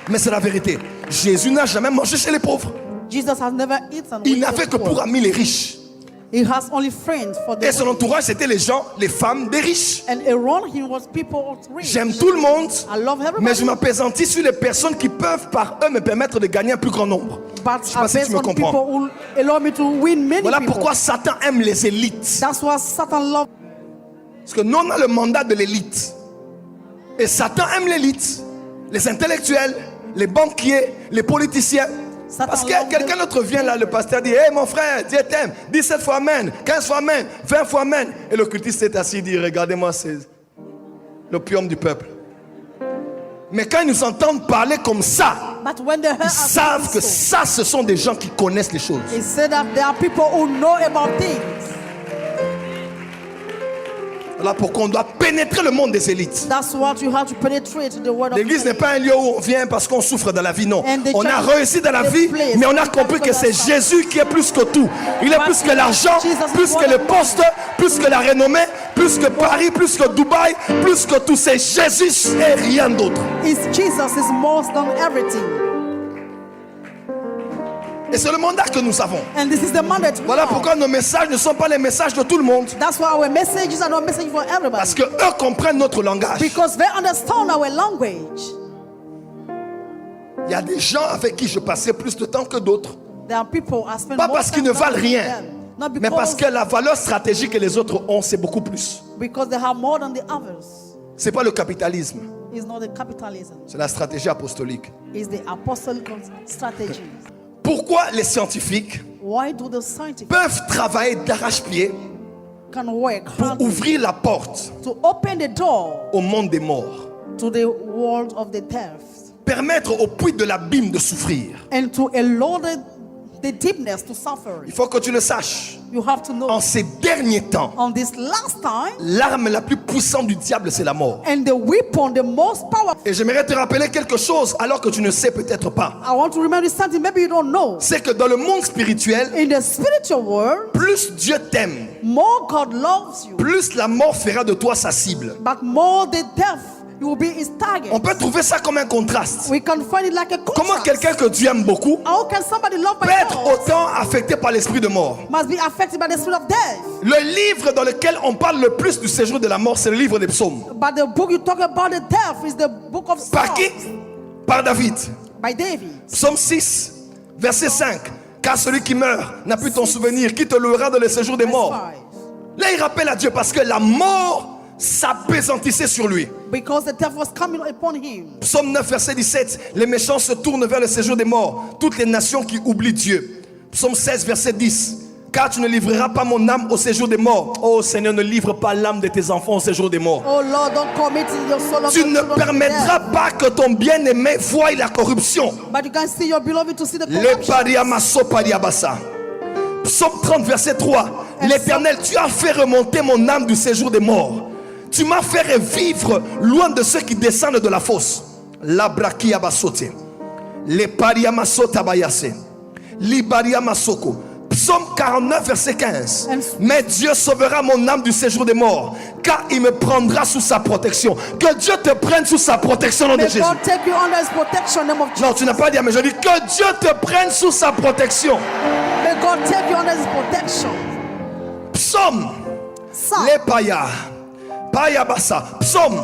mais c'est la vérité. Jésus n'a jamais mangé chez les pauvres. Jesus has never eaten Il with n'a the fait que poor. pour amis les riches. He has only friends for the Et son rich. entourage, c'était les gens, les femmes des riches. And around him was people rich. J'aime tout le monde, I love everybody. mais je m'appesantis sur les personnes qui peuvent par eux me permettre de gagner un plus grand nombre. But Je sais pas I si tu based me on people comprends. who allow me to win many Voilà people. pourquoi Satan aime les élites. That's why Satan loves. Parce que nous, on a le mandat de l'élite. Et Satan aime l'élite. Les intellectuels, les banquiers, les politiciens. Satan Parce que love quelqu'un the- d'autre vient là, le pasteur dit: hey mon frère, Dieu t'aime. 17 fois amen, 15 fois amen, 20 fois amen. Et le cultiste est assis et dit: regardez-moi, c'est l'opium du peuple. Mais quand ils nous entendent parler comme ça, But when they heard ils us savent que speak so, ça, ce sont des gens qui connaissent les choses. he said that there are people who know about things. Voilà pourquoi on doit pénétrer le monde des élites. That's what you have to penetrate the word of L'église n'est God. pas un lieu où on vient parce qu'on souffre dans la vie, non. And the On a church réussi dans la is a vie, place mais on a where compris que people c'est are found. Jésus qui est plus que tout. Il est But plus que l'argent, Jesus plus is que more le than poste, plus que la renommée, plus que Paris, plus que Dubaï, plus que tout. C'est Jésus et rien d'autre. It's Jesus is more than everything. Et c'est le mandat que nous avons. And this is the mandate we Voilà have. pourquoi nos messages ne sont pas les messages de tout le monde. That's why our messages are not messages for everybody. Parce que eux comprennent notre langage. Because they understand our language. Il y a des gens avec qui je passais plus de temps que d'autres. There are people I spend Pas more parce qu'ils time ne valent than rien, them. Not mais parce because, que la valeur stratégique que les autres ont, c'est beaucoup plus. because they have more than the others. C'est pas le capitalisme, It's not the capitalism. c'est la stratégie apostolique. It's the apostolic strategy. Pourquoi les scientifiques Why do the scientists peuvent travailler d'arrache-pied can work pour hard ouvrir la porte to open the door au monde des morts, to the world of the deaf permettre au puits de l'abîme de souffrir? and to allow the deepness to suffer? Il faut que tu le saches. You have to know En ces derniers temps, on this last time, l'arme la plus puissante du diable, c'est la mort. and the weapon, the most powerful. Et j'aimerais te rappeler quelque chose alors que tu ne sais peut-être pas. I want to remind you something maybe you don't know. C'est que dans le monde spirituel, In the spiritual world, plus Dieu t'aime, more God loves you, plus la mort fera de toi sa cible. but more the death you will be his target. On peut trouver ça comme un contraste. We can find it like a Comment contrast. quelqu'un que Dieu aime beaucoup How can somebody loved by peut être God autant affecté par l'esprit de mort? must be affected by the spirit of death? Le livre dans lequel on parle le plus du séjour de la mort, c'est le livre des psaumes. But the book you talk about the death is the book of Par qui? Psalms Par David. by David. Psaume 6, verset 5. Car celui qui meurt n'a plus ton souvenir, qui te louera dans le séjour des Verse morts. 5. Là, il rappelle à Dieu parce que la mort s'appesantissait sur lui. Because the death was coming upon him. Psaume 9, verset 17. Les méchants se tournent vers le séjour des morts. Toutes les nations qui oublient Dieu. Psaume 16, verset 10. Car tu ne livreras pas mon âme au séjour des morts. Oh Seigneur, ne livre pas l'âme de tes enfants au séjour des morts. Oh Lord, don't commit your soul of Tu your ne children to permettras death. pas que ton bien-aimé voie la corruption. But you can see your beloved to see the Le corruption. pariamaso pariabasa. Psaume 30, verset 3. L'Éternel, tu as fait remonter mon âme du séjour des morts. Tu m'as fait revivre loin de ceux qui descendent de la fosse. La brachiabasote. Le pariamaso tabayase. Libariamasoko. Psaume 49, verset 15. Mais Dieu sauvera mon âme du séjour des morts, car il me prendra sous sa protection. Que Dieu te prenne sous sa protection, au nom de May Jésus. God take you under his protection, name of Non, Jesus. tu n'as pas dit, mais je dis que Dieu te prenne sous sa protection. May God take you under his protection. Psaume, Psalm, les paya, payabasa. Psaume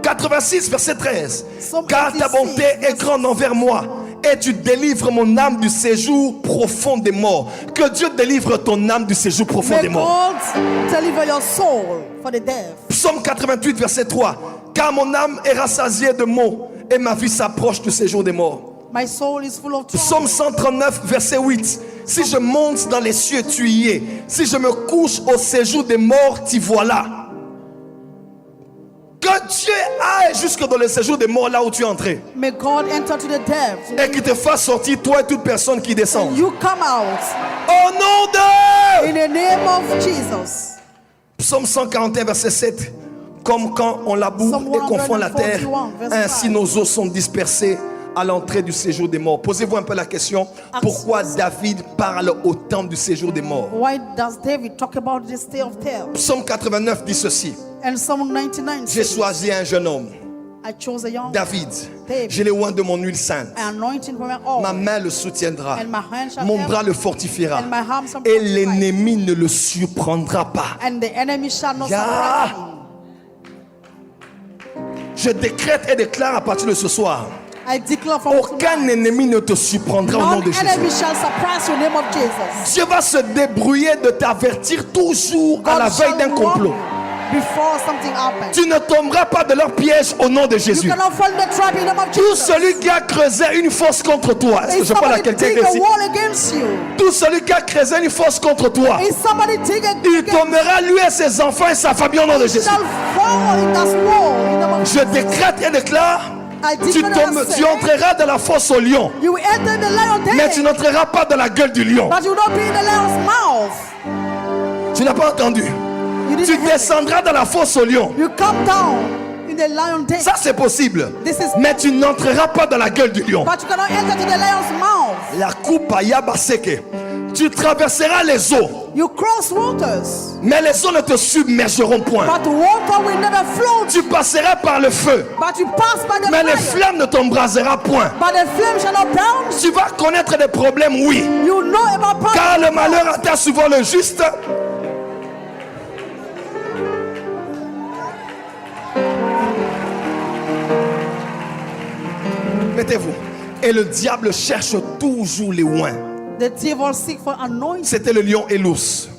86, verset 13. Psaume Car ta 86, bonté est grande envers moi, et tu délivres mon âme du séjour profond des morts. Que Dieu délivre ton âme du séjour profond may des morts. God deliver your soul for the death. Psaume 88, verset 3. Car mon âme est rassasiée de maux, Et ma vie s'approche du séjour des morts. My soul is full of Psaume trouble. 139, verset 8. Si je monte dans les cieux, tu y es. Si je me couche au séjour des morts, t'y voilà. Que Dieu aille jusque dans le séjour des morts, là où tu es entré. May God enter to the depths. Et qu'il te fasse sortir, toi et toute personne qui descend. You come out Au nom de... in the name of Jesus. Psaume 141, verset 7. Comme quand on laboure Psalm et qu'on fend la terre, 141, verset ainsi 5. nos os sont dispersés à l'entrée du séjour des morts. Posez-vous un peu la question. Pourquoi David parle autant du séjour des morts? Why does David talk about the state of terror? Psaume 89 dit ceci. And Psalm 99 J'ai says, choisi un jeune homme, I chose a young David. David. Je l'ai oint de mon huile sainte. anointing from my oil, Ma main le soutiendra. and my hand shall Mon help, bras le fortifiera. and my arm shall Et fortify, l'ennemi ne le surprendra pas. and the enemy shall not Yeah. surprise him. Je décrète et déclare à partir de ce soir, I declare from aucun tonight, ennemi ne te surprendra au nom none de Jésus. enemy shall surprise you in the name of Jesus. Dieu va se débrouiller de t'avertir toujours à la God veille shall d'un complot. warn you before something happens. Tu ne tomberas pas de leur piège au nom de You Jésus. cannot fall in the trap in the name of Tout Jesus. celui qui a creusé une fosse contre toi, est-ce que If je parle à somebody quelqu'un dig a ici? wall against you, Tout celui qui a creusé une fosse contre toi, if somebody dig il against tombera lui et ses enfants et sa famille au nom de you, Jésus. shall fall in that wall in the name of Je décrète et déclare, I tu declare and tu say, entreras dans la fosse au lion, you will enter the lion mais tu den, n'entreras pas dans la gueule du lion. but you will not be in the lion's mouth. Tu n'as pas entendu? You Tu didn't hear me. descendras dans la fosse au lion. You come down in the lion den, Ça c'est possible. This is- Mais tu n'entreras pas dans la gueule du lion. but you cannot enter to the lion's mouth. La coupe à Yabaseke. Tu traverseras les eaux, You cross waters, mais les eaux ne te submergeront point. but the water will never float. Tu passeras par le feu, But you pass by the mais les fire, flammes ne t'embrasera point. but the flame shall not burn. Tu vas connaître des problèmes, oui, You know about car problems. le malheur atteint souvent le juste. Mettez-vous. Et le diable cherche toujours les oins. The devil seek for anointing. C'était le lion et l'ours.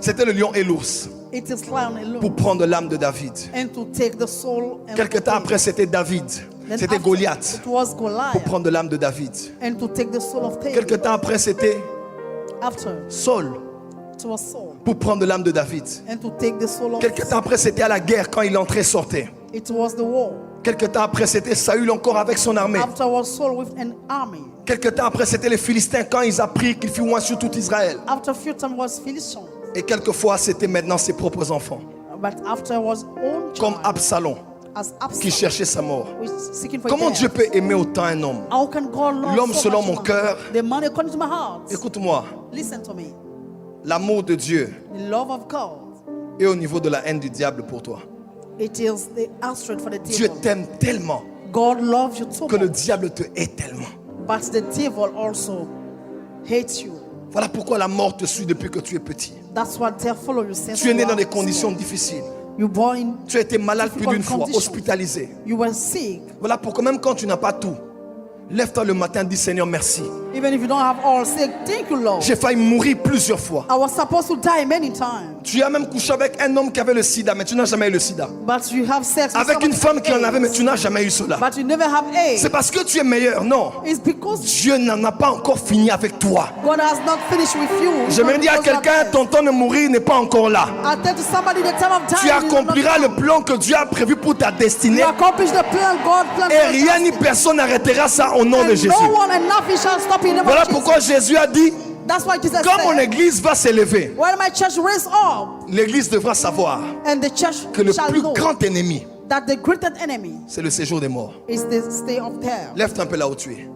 C'était le lion et l'ours It is lion alone. pour prendre l'âme de David. And to take the soul and Quelque temps après, c'était David. Then C'était after, Goliath It was pour Goliath. prendre l'âme de David. And to take the soul of David. Quelque temps après, c'était After, Saul it was Saul. pour prendre l'âme de David. And to take the soul of Quelque temps après, c'était à la guerre quand il entrait et sortait. It was the war. Quelque temps après, c'était Saül encore avec son armée. After was Saul with an army. Quelque temps après, c'était les Philistins quand ils apprirent qu'il fut oint sur tout Israël. After few time was Philistine. Et quelquefois, c'était maintenant ses propres enfants. But after was own Comme child, Absalom as qui Absalom, cherchait sa mort. was seeking for Comment death. Dieu peut aimer autant un homme? How can God love L'homme so selon much mon man? cœur. The man according to my heart. Écoute-moi, Listen to me. l'amour de Dieu The love of God. est au niveau de la haine du diable pour toi. It is the answer for the Dieu devil. t'aime tellement God loves you so que le much, diable te hait tellement. but the devil also hates you. Voilà pourquoi la mort te suit depuis que tu es petit. That's what they follow you since Tu es né you dans are des conditions small. difficiles. You born in Tu as été malade plus d'une difficult fois, conditions. hospitalisé. You were sick. Voilà pourquoi même quand tu n'as pas tout, lève-toi le matin, dis Seigneur merci. Even if you don't have all, say thank you, Lord. J'ai failli mourir plusieurs fois. I was supposed to die many times, Tu as même couché avec un homme qui avait le sida, mais tu n'as jamais eu le sida. but you have sex with Avec une somebody femme qui en with avait, mais AIDS, tu n'as jamais eu cela. but you never have AIDS. C'est parce que tu es meilleur, non. It's because Dieu n'en a pas encore fini avec toi. God has not finished with you. J'aimerais dire à Because you have quelqu'un, AIDS. ton temps de mourir n'est pas encore là. I tell to somebody the time of time. Tu is not accompliras now. le plan que Dieu a prévu pour ta destinée. You accomplish the plan God planned Et for rien you. ni personne n'arrêtera ça au nom de And Jésus. no one and nothing shall stop you in the name Voilà of Jesus. pourquoi Jésus a dit, That's why Jesus quand mon said, église va s'élever, when my church raise up, l'église devra savoir and the church que le shall plus know grand ennemi, that the greatest enemy c'est le séjour des morts. is the state of terror. Lève-toi un peu là où tu es.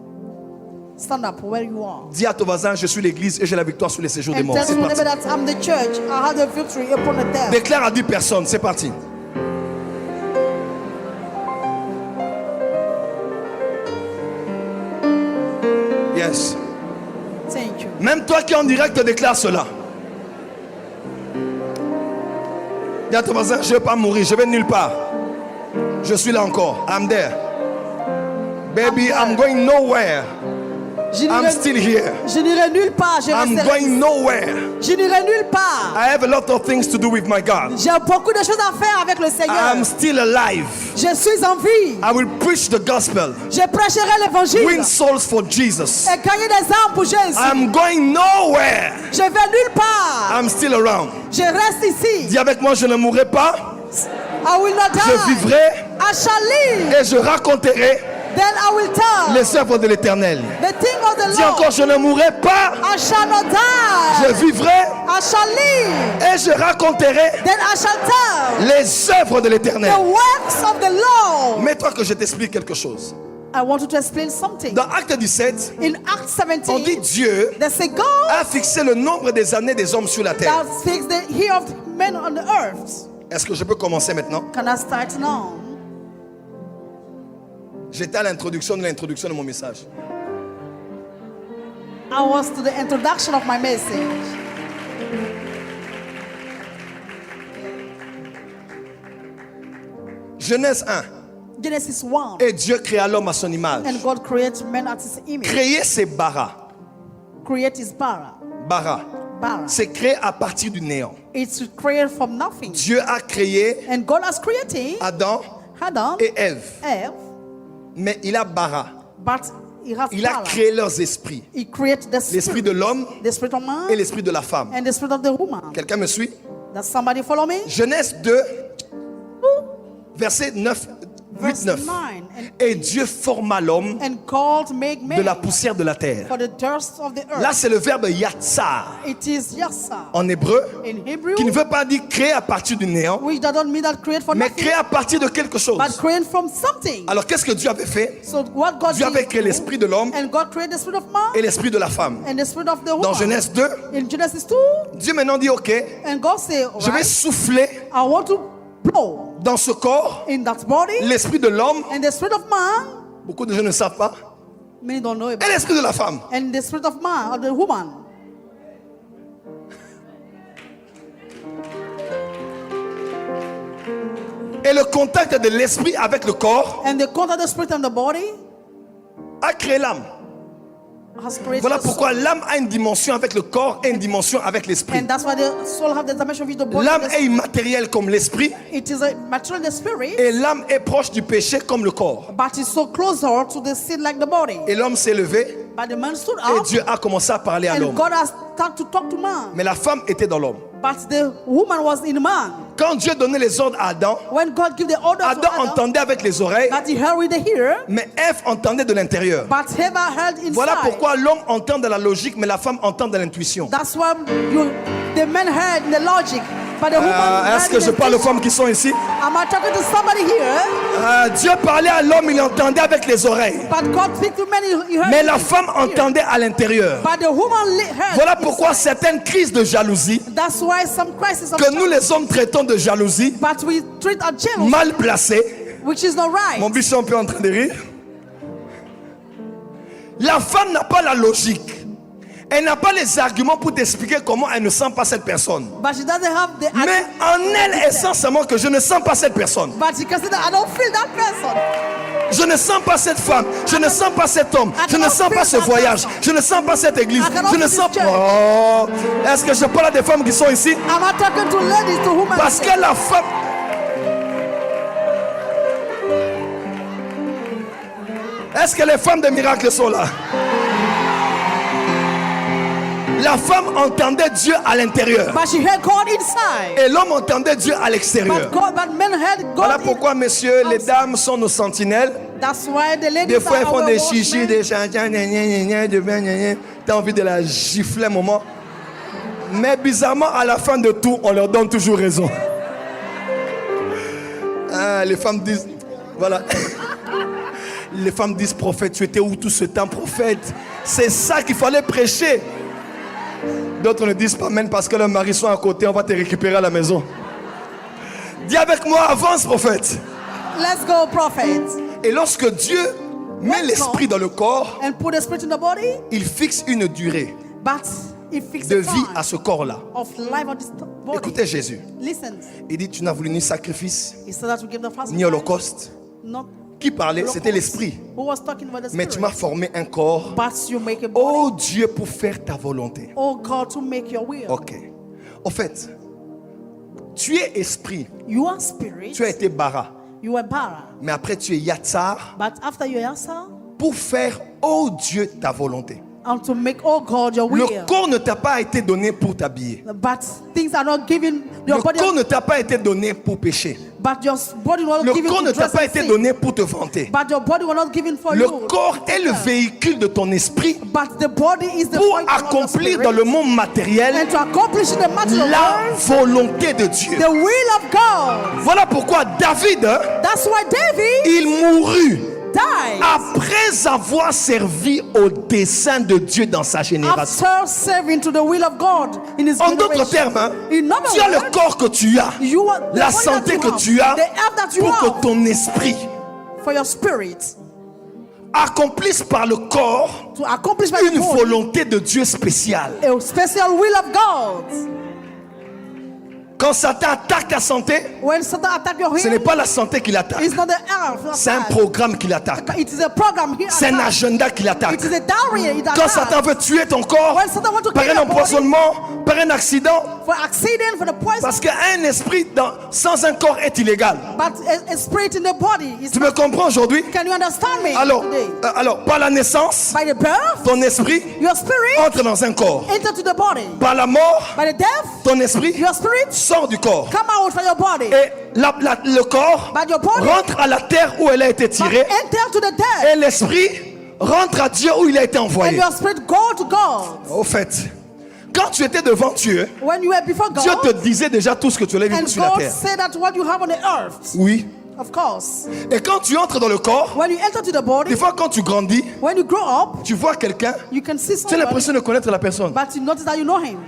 Stand up where you are. Dis à ton voisin, je suis l'église et j'ai la victoire sur les séjours des And morts. tell C'est you parti. that I'm the church. I had the victory upon the death. Déclare à 10 personnes, c'est parti. Yes. Thank you. Même toi qui es en direct, déclare cela. Dis à ton voisin, je ne vais pas mourir, je vais nulle part. Je suis là encore. I'm there. Baby, I'm going nowhere. I'm still here. Je n'irai nulle part. Je I'm resterai going ici. nowhere. Je n'irai nulle part. I have a lot of things to do with my God. J'ai beaucoup de choses à faire avec le Seigneur. I'm still alive. Je suis en vie. I will preach the gospel. Je prêcherai l'évangile. Win souls for Jesus. Et gagner des âmes pour Jésus. I'm going nowhere. Je vais nulle part. I'm still around. Je reste ici. Dis avec moi, je ne mourrai pas. I will not die. Je vivrai I shall live. et je raconterai Then I will tell les œuvres de l'Éternel. the thing of the Dis encore, Lord. je ne mourrai pas. I shall not Je die. vivrai I shall live. et je raconterai Then I shall tell les œuvres de l'Éternel. the works of the Lord. Mets-toi que je t'explique quelque chose. I want you to explain something. Dans Acte 17, In Acts on dit 17, Dieu they say God a fixé le nombre des années des hommes sur la terre. that fixed the year of men on the earth. Est-ce que je peux commencer maintenant? Can I start now? J'étais à l'introduction de mon message. I was to the introduction of my message. Genèse 1. Genesis 1. Et Dieu créa l'homme à son image. And God created man at his image. Créer, c'est bara. Create his bara. Bara. Bara. C'est créé à partir du néant. It's created from nothing. Dieu a créé And God has created Adam Adam, et Ève. Eve, Mais il a bara. but he has Il a bara. créé leurs esprits. He created the L'esprit spirit, de l'homme the spirit of man, et l'esprit de la femme. and the spirit of the woman. Quelqu'un me suit? Does somebody follow me? Genèse 2, verset 9, 8, Verse 9. 9. Et Dieu forma l'homme And God make man de la poussière de la terre. for the dust of the earth. Là, c'est le verbe yatsar It is yasa en hébreu, in Hebrew, qui ne veut pas dire créer à partir du néant, which doesn't mean that create for mais nothing, créer à partir de quelque chose. but create from something. Alors, qu'est-ce que Dieu avait fait? So what God Dieu avait créé did, l'esprit de l'homme and God created the spirit of man et l'esprit de la femme. and the spirit of the Dans woman. Genèse 2, In Genesis 2, Dieu maintenant dit, ok, and God said, je vais right, souffler I want to blow dans ce corps in that body l'esprit de l'homme. and the spirit of man. Beaucoup de gens ne savent pas. Many don't know Et about l'esprit de la femme. and the spirit of man or the woman. Et le contact de l'esprit avec le corps And the contact of the spirit and the body a créé l'âme. has created Voilà the soul. pourquoi l'âme a une dimension avec le corps et une dimension avec l'esprit. And that's why the soul have the dimension with the body. L'âme est immatérielle comme l'esprit It is a material in the spirit, et l'âme est proche du péché comme le corps. but it's so closer to the sin like the body. Et l'homme s'est levé But the man stood et up, Dieu a commencé à parler à and l'homme. God has started to talk to man. Mais la femme était dans l'homme. But the woman was in man. Quand Dieu donnait les ordres à Adam, When God gave the order to Adam Adam, entendait avec les oreilles, that he heard with the ear, mais Ève entendait de l'intérieur. but Eva heard inside. Voilà pourquoi l'homme entend de la logique, mais la femme entend de l'intuition. That's why the man heard in the logic, but the woman heard Est-ce que in je the parle aux vision. femmes qui sont ici? Am I talking to somebody here? Dieu parlait à l'homme, il entendait avec les oreilles. But God speak to many. He heard Mais with la his femme ear. entendait à l'intérieur. But the woman heard. Voilà pourquoi inside. certaines crises de jalousie That's why some crisis of que nous les hommes traitons de jalousie but we treat a jealous, mal placée. which is not right. Mon bishop est en train de rire. La femme n'a pas la logique. Elle n'a pas les arguments pour t'expliquer comment elle ne sent pas cette personne. But she doesn't have the. Mais en elle, elle sent seulement que je ne sens pas cette personne. But she can say that I don't feel that person. Je ne sens pas cette femme. Je ne sens pas cet homme. Je ne sens pas ce voyage. Je ne sens pas cette église. Je ne sens pas. Oh, est-ce que je parle à des femmes qui sont ici? I'm not talking to ladies, to women. Parce que la femme. Est-ce que les femmes de miracles sont là? La femme entendait Dieu à l'intérieur But she heard God inside. et l'homme entendait Dieu à l'extérieur. But men heard God. Voilà pourquoi, messieurs, les dames sont nos sentinelles. That's why the ladies Des fois, elles are font our des watchmen. chichis, des chantins, t'as envie de la gifler un moment. Mais bizarrement, à la fin de tout, on leur donne toujours raison. Ah, les femmes disent, voilà. Les femmes disent, prophète, tu étais où tout ce temps, prophète? C'est ça qu'il fallait prêcher. D'autres ne disent pas même parce que leurs maris sont à côté, on va te récupérer à la maison. Dis avec moi, avance, prophète. Let's go, prophet. Et lorsque Dieu met l'esprit dans le corps, And put the spirit in the body, il fixe une durée but it fixes de the vie time à ce corps-là. of life of this body. Écoutez Jésus. Listen, Il dit, tu n'as voulu ni sacrifice, he said that to give the first ni holocauste, not Qui parlait? C'était l'esprit. Who was talking about the Mais tu m'as spirit? formé un corps. But you make a body. Oh Dieu, pour faire ta volonté. Oh God, to make your will. Ok. Au fait, tu es esprit. You are spirit. Tu as été bara. You are bara. Mais après, tu es yatsar But after you answer, pour faire, oh Dieu, ta volonté. and to make, oh God, your will. Le corps ne t'a pas été donné pour t'habiller. But things are not given. Le Your body, corps ne t'a pas été donné pour pécher. but your body was Le not given corps to ne t'a dress pas and été sin. donné pour te vanter. But your body was not given for Le you. corps est le véhicule de ton esprit But the body is the pour vehicle of your accomplir spirit. dans le monde matériel And to accomplish in the material la world, volonté de Dieu. the will of God. Voilà pourquoi David, That's why David il mourut died après avoir servi au dessein de Dieu dans sa génération. after serving to the will of God in his En d'autres generation. termes, hein, In other tu as le words, corps que tu as, you are the la body santé that que you tu as, have, the health that you pour que have ton esprit for your spirit accomplisse par le corps to accomplish by une the body volonté de Dieu spéciale. a special will of God. Quand Satan attaque ta santé, When Satan attack your ce n'est health, pas la santé qui l'attaque, it's not the health. c'est un programme qui l'attaque, It is a program here. c'est un agenda qui l'attaque. It is a dowry. It Quand Satan veut tuer ton corps When Satan want to par kill un your body, empoisonnement, par un accident, for accident, for the poison, parce qu'un esprit sans un corps est illégal. but a spirit in the body is Tu me comprends aujourd'hui? Can you understand me today? Alors, par la naissance, By the birth, ton esprit your spirit entre dans un corps. enter to the body. Par la mort, By the death, ton esprit your spirit sort du corps. come out from your body. Et le corps But your body rentre à la terre où elle a été but tirée. enter to the death. Et l'esprit rentre à Dieu où il a été And envoyé. your spirit go to God. Au fait, quand tu étais devant Dieu, When you were before God, Dieu te disait déjà tout ce que tu allais vivre and sur la God terre. said that what you have on the earth, Oui. of course. Et quand tu entres dans le corps, When you enter to the body, des fois quand tu grandis, when you grow up, tu vois quelqu'un, you can see tu as somebody, l'impression de connaître la personne. but you notice that you know him.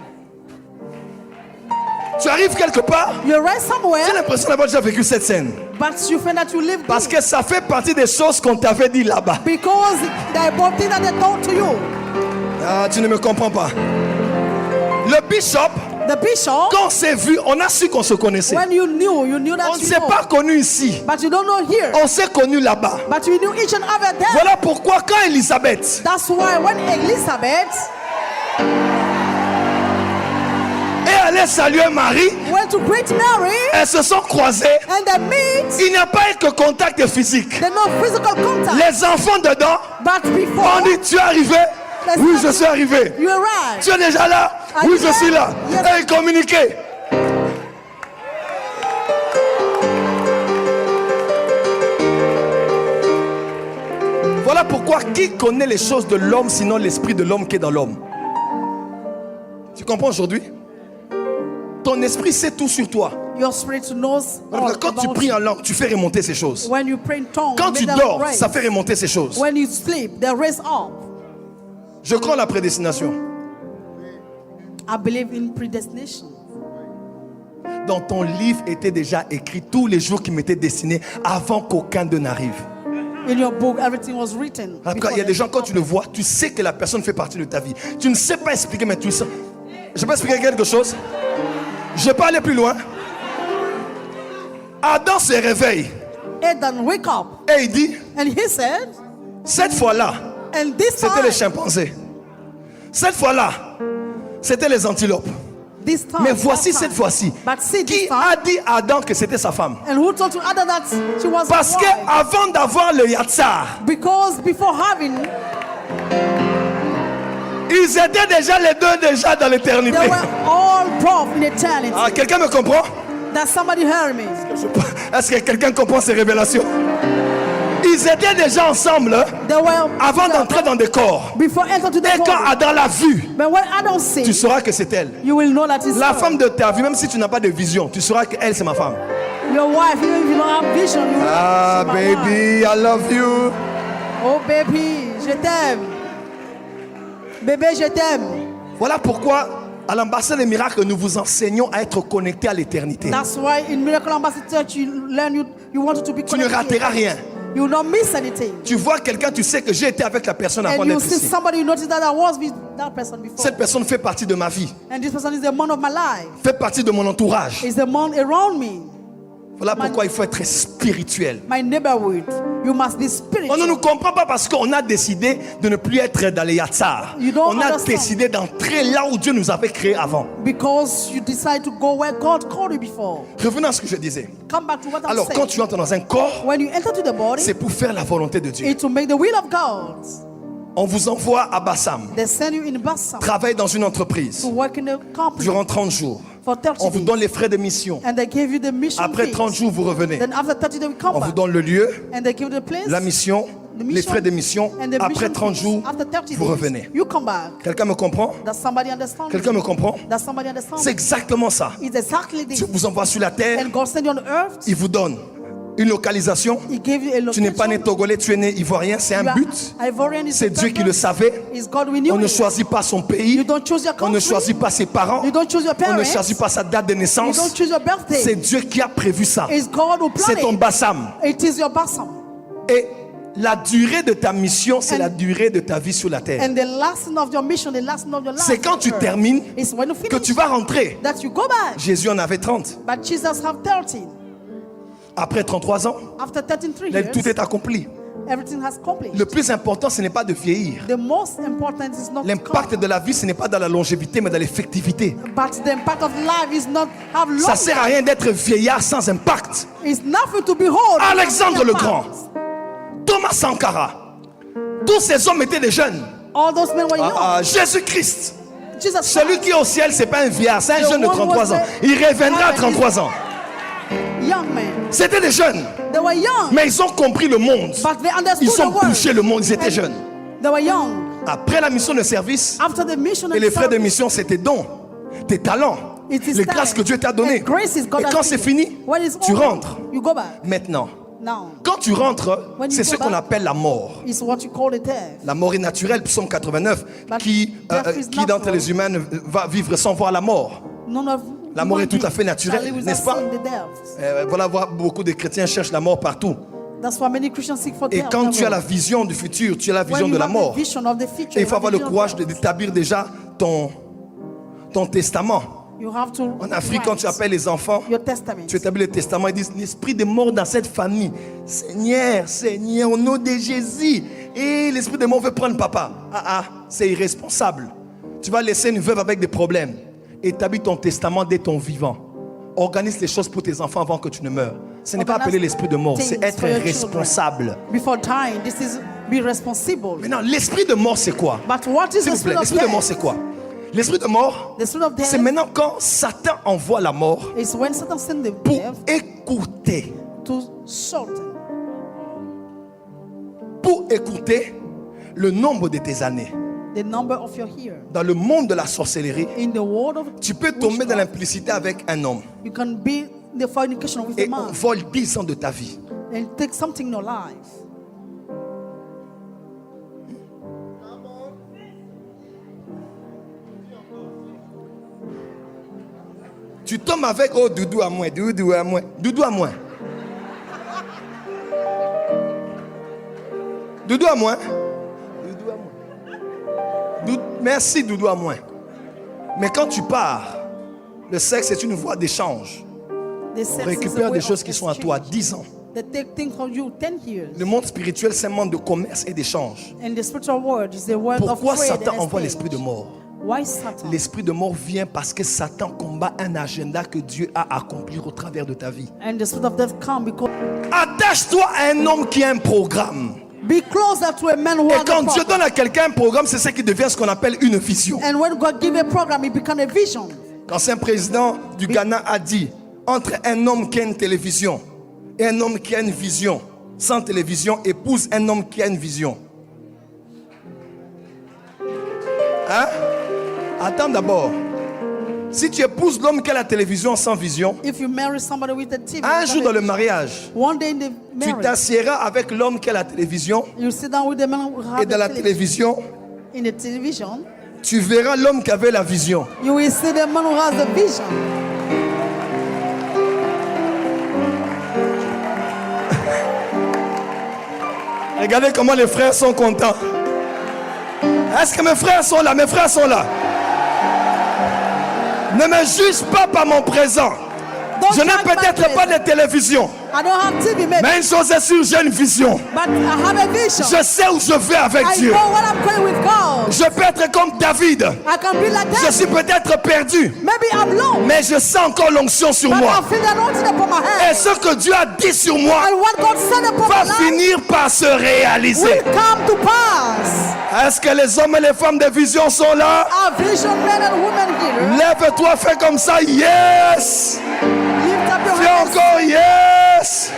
Tu arrives quelque part, You arrive tu as somewhere, l'impression d'avoir déjà vécu cette scène. but you find that you live Parce there que ça fait partie des choses qu'on t'avait dit là-bas. because there are both things that they told to you. Ah, tu ne me comprends pas. Le bishop, The bishop, quand on s'est vu, on a su qu'on se connaissait. when you knew that On ne you s'est know, pas connu ici. but you don't know here. On s'est connu là-bas. But you knew each and every day. Voilà pourquoi quand Elisabeth That's why when Elizabeth est allée saluer Marie, went to greet Mary elles se sont croisées. and they meet, Il n'y a pas eu que contact physique. there's no physical contact. Les enfants dedans, But on before dit tu es arrivé? Oui, je suis arrivé. you arrive, Tu es déjà là? Are Oui, you je there? suis là. Yes. Et ils communiquaient. Voilà pourquoi qui connaît les choses de l'homme sinon l'esprit de l'homme qui est dans l'homme? Tu comprends aujourd'hui? Ton esprit sait tout sur toi. your spirit knows all Quand tu about pries you. en langue, tu fais remonter ces choses. When you pray in tongues, Quand make tu them dors, raise. ça fait remonter ces choses. When you sleep, they raise up. Je crois en la prédestination. I believe in predestination. Dans ton livre était déjà écrit tous les jours qui m'étaient destinés avant qu'aucun d'eux n'arrive. In your book, everything was written. Après, il y a des gens, quand tu le vois, tu sais que la personne fait partie de ta vie. Tu ne sais pas expliquer, mais tu sais. Je peux expliquer quelque chose? Je peux aller plus loin. Adam se réveille Adam wake up, et il dit, and he said, cette fois-là, and this c'était les time, chimpanzés. Cette fois-là, c'était les antilopes. this time, Mais voici that cette time. fois-ci. But see Qui this time, a dit à Adam que c'était sa femme? and who told to Adam that she was Parce a que wife? avant d'avoir le yatsar, Because before having, ils étaient déjà les deux déjà dans l'éternité. they were all brought in eternity. Ah, quelqu'un me comprend? That somebody heard me. Est-ce que quelqu'un comprend ces révélations? Ils étaient déjà ensemble They were avant d'entrer dans des corps. before enter to the Et quand body. Adam l'a vue, But when Adam see, tu sauras que c'est elle. you will know that it's La her. femme de ta vie, même si tu n'as pas de vision, tu sauras qu'elle c'est ma femme. Your wife, even if you don't have vision, you know Ah she's my wife. baby, I love you. Oh baby, je t'aime. Bébé, je t'aime. Voilà pourquoi à l'ambassade des miracles, nous vous enseignons à être connectés à l'éternité. That's why in Miracle Ambassador Church you learn you want to be Tu ne connected. rateras rien. You will not miss anything. Tu vois quelqu'un, tu sais que j'ai été avec la personne avant And you d'être see ici. somebody, you notice that I was with that person before. Cette personne fait partie de ma vie, And this person is the man of my life. fait partie de mon entourage. Is the man around me. Voilà pourquoi il faut être spirituel. My neighborhood. You must be On spiritual. ne nous comprend pas parce qu'on a décidé de ne plus être dans les yatsars. You don't On a understand. décidé d'entrer là où Dieu nous avait créés avant. Because you decide to go where God called you before. Revenons à ce que je disais. Come back to what I'm Alors, saying. quand tu entres dans un corps, When you enter to the body, c'est pour faire la volonté de Dieu. it's to make the will of God. On vous envoie à Bassam, They send you in Bassam travaille dans une entreprise to work in a company durant 30 jours. for 30 On vous days. donne les frais de mission. And they give you the mission Après fees. 30 jours, vous revenez. Then after 30 days, we come On vous back. donne le lieu, And they give you the place, la mission, the les mission, frais de mission. and the Après mission 30 fees. jours, After 30 vous days, revenez. you come back. Quelqu'un me comprend? Does somebody understand? Quelqu'un me comprend? Does somebody understand? C'est exactement ça. It's exactly this. Dieu vous envoie sur la terre, And God sent you on earth. il vous donne une localisation. He gave you a Tu location. n'es pas né togolais, tu es né ivoirien, c'est un You are but. Ivorian, is C'est the Dieu qui le purpose. savait. It's God we knew On ne it. choisit pas son pays. You don't choose your On ne country. choisit pas ses parents. You don't choose your On ne parents. choisit pas sa date de You naissance. don't choose your birthday. C'est Dieu qui a prévu ça. It's God who C'est ton planned bassam. it. It is your bosom. Et la durée de ta mission, c'est And- la durée de ta vie sur la terre. And the lasting of your mission, the lasting of your life. C'est quand tu termines It's when you que finish tu vas rentrer. that you go back. Jésus en avait 30. But Jesus have 13. Après 33 ans, After 33 là, years, tout est accompli. everything has accomplished. Le plus important, ce n'est pas de vieillir. The most important is not to L'impact come, de la vie, ce n'est pas dans la longévité, mais dans l'effectivité. but the impact of life is not have long. Ça sert à rien d'être vieillard sans impact. It's nothing to behold. Alexandre le Grand, Thomas Sankara, tous ces hommes étaient des jeunes. All those men were young. Jésus-Christ, Jesus celui qui est au ciel, c'est pas un vieillard, c'est un The jeune de one 33 was ans. the- Il reviendra à 33 ans. young men. C'était des jeunes, They were young. mais ils ont compris le monde. But they understood Ils the ont word. touché le monde, ils étaient And jeunes. They were young. Après la mission de service After the mission et and les frais de service, mission, c'est tes dons, tes talents, it is les time. grâces que Dieu t'a données. And grace is God Et has quand c'est given. fini, When it's tu over, rentres. You go back. Maintenant, Now, quand tu rentres, When you c'est go ce qu'on back, appelle la mort. it's what you call the death. La mort est naturelle, psaume 89, But qui death is d'entre natural. les humains va vivre sans voir la mort. None of La mort est human tout à fait beings naturelle, shall live n'est-ce without pas? seeing the death. Voilà, beaucoup de chrétiens cherchent la mort partout. That's why many Christians seek for Et death. quand tu as la vision du futur, tu as la When vision you de la have mort. the vision of the future, Et il you faut have avoir the le vision courage of death. d'établir déjà ton testament. You have to En Afrique, quand tu write appelles les enfants, your testament. tu établis le testament, ils disent l'esprit de mort dans cette famille. Seigneur, Seigneur, au nom de Jésus. Et l'esprit de mort veut prendre papa. C'est irresponsable. Tu vas laisser une veuve avec des problèmes. Établis ton testament dès ton vivant. Organise les choses pour tes enfants avant que tu ne meurs. Ce n'est pas Organize appeler l'esprit de mort, c'est things être for your responsable. Before dying, this is be responsible. Maintenant, l'esprit de mort, c'est quoi? But what is S'il the vous plaît, spirit of l'esprit de mort, death? c'est quoi? L'esprit de mort, The spirit of death c'est maintenant quand Satan envoie la mort is when Satan sends the pour death écouter. to shorten Pour écouter le nombre de tes années. the number of your years. Dans le monde de la sorcellerie, In the world of tu peux tomber witchcraft, dans l'implicité avec un homme you can be in the fornication with et a on man vole 10 ans de ta vie. and take something in your life. Tu tombes avec, oh, doudou à moi, doudou à moi, doudou à moi. Doudou à moi. Doudou à moi. Merci, doudou à moi. Mais quand tu pars, le sexe est une voie d'échange. The sex On is a récupère way des choses of qui sont à toi exchange. 10 ans. They take things from you 10 years. Le monde spirituel, c'est un monde de commerce et d'échange. And the spiritual world is the world Pourquoi of trade Satan and envoie exchange. l'esprit de mort? Why Satan? L'esprit de mort vient parce que Satan combat un agenda que Dieu a accompli au travers de ta vie. And the spirit of death come because Attache-toi à un homme qui a un programme. be closer to a man who Et has quand a Dieu program. donne à quelqu'un un programme, c'est ce qui devient ce qu'on appelle une vision. And when God give a program, it becomes a vision. L'ancien président du Ghana a dit, entre un homme qui a une télévision et un homme qui a une vision, sans télévision, épouse un homme qui a une vision. Hein? Attends d'abord. Si tu épouses l'homme qui a la télévision sans vision, If you marry somebody with a TV, un jour dans le mariage, one day in the tu marriage, t'assieras avec l'homme qui a la télévision you sit down with the man who et have dans la the télévision, in the television. tu verras l'homme qui avait la vision. You will see the man who has the vision. Regardez comment les frères sont contents. Est-ce que mes frères sont là? Mes frères sont là. Ne me juge pas par mon présent. Don't Je n'ai judge my peut-être pas presence. de télévision, I don't have TV, maybe, mais une chose est sûre, j'ai une vision. but I have a vision. Je sais où je vais avec I Dieu. know what I'm going with God. Je peux être comme David. I can be like Je that. suis peut-être perdu, Maybe I'm low, mais je sens encore l'onction sur but moi. I feel the anointing upon my Et head. ce que Dieu a dit sur moi And what God said upon va my life finir par se réaliser. will come to pass. Est-ce que les hommes et les femmes de vision sont là? Our vision men and women here, Lève-toi, fais comme ça. Yes! lift up your Fais hands. encore yes!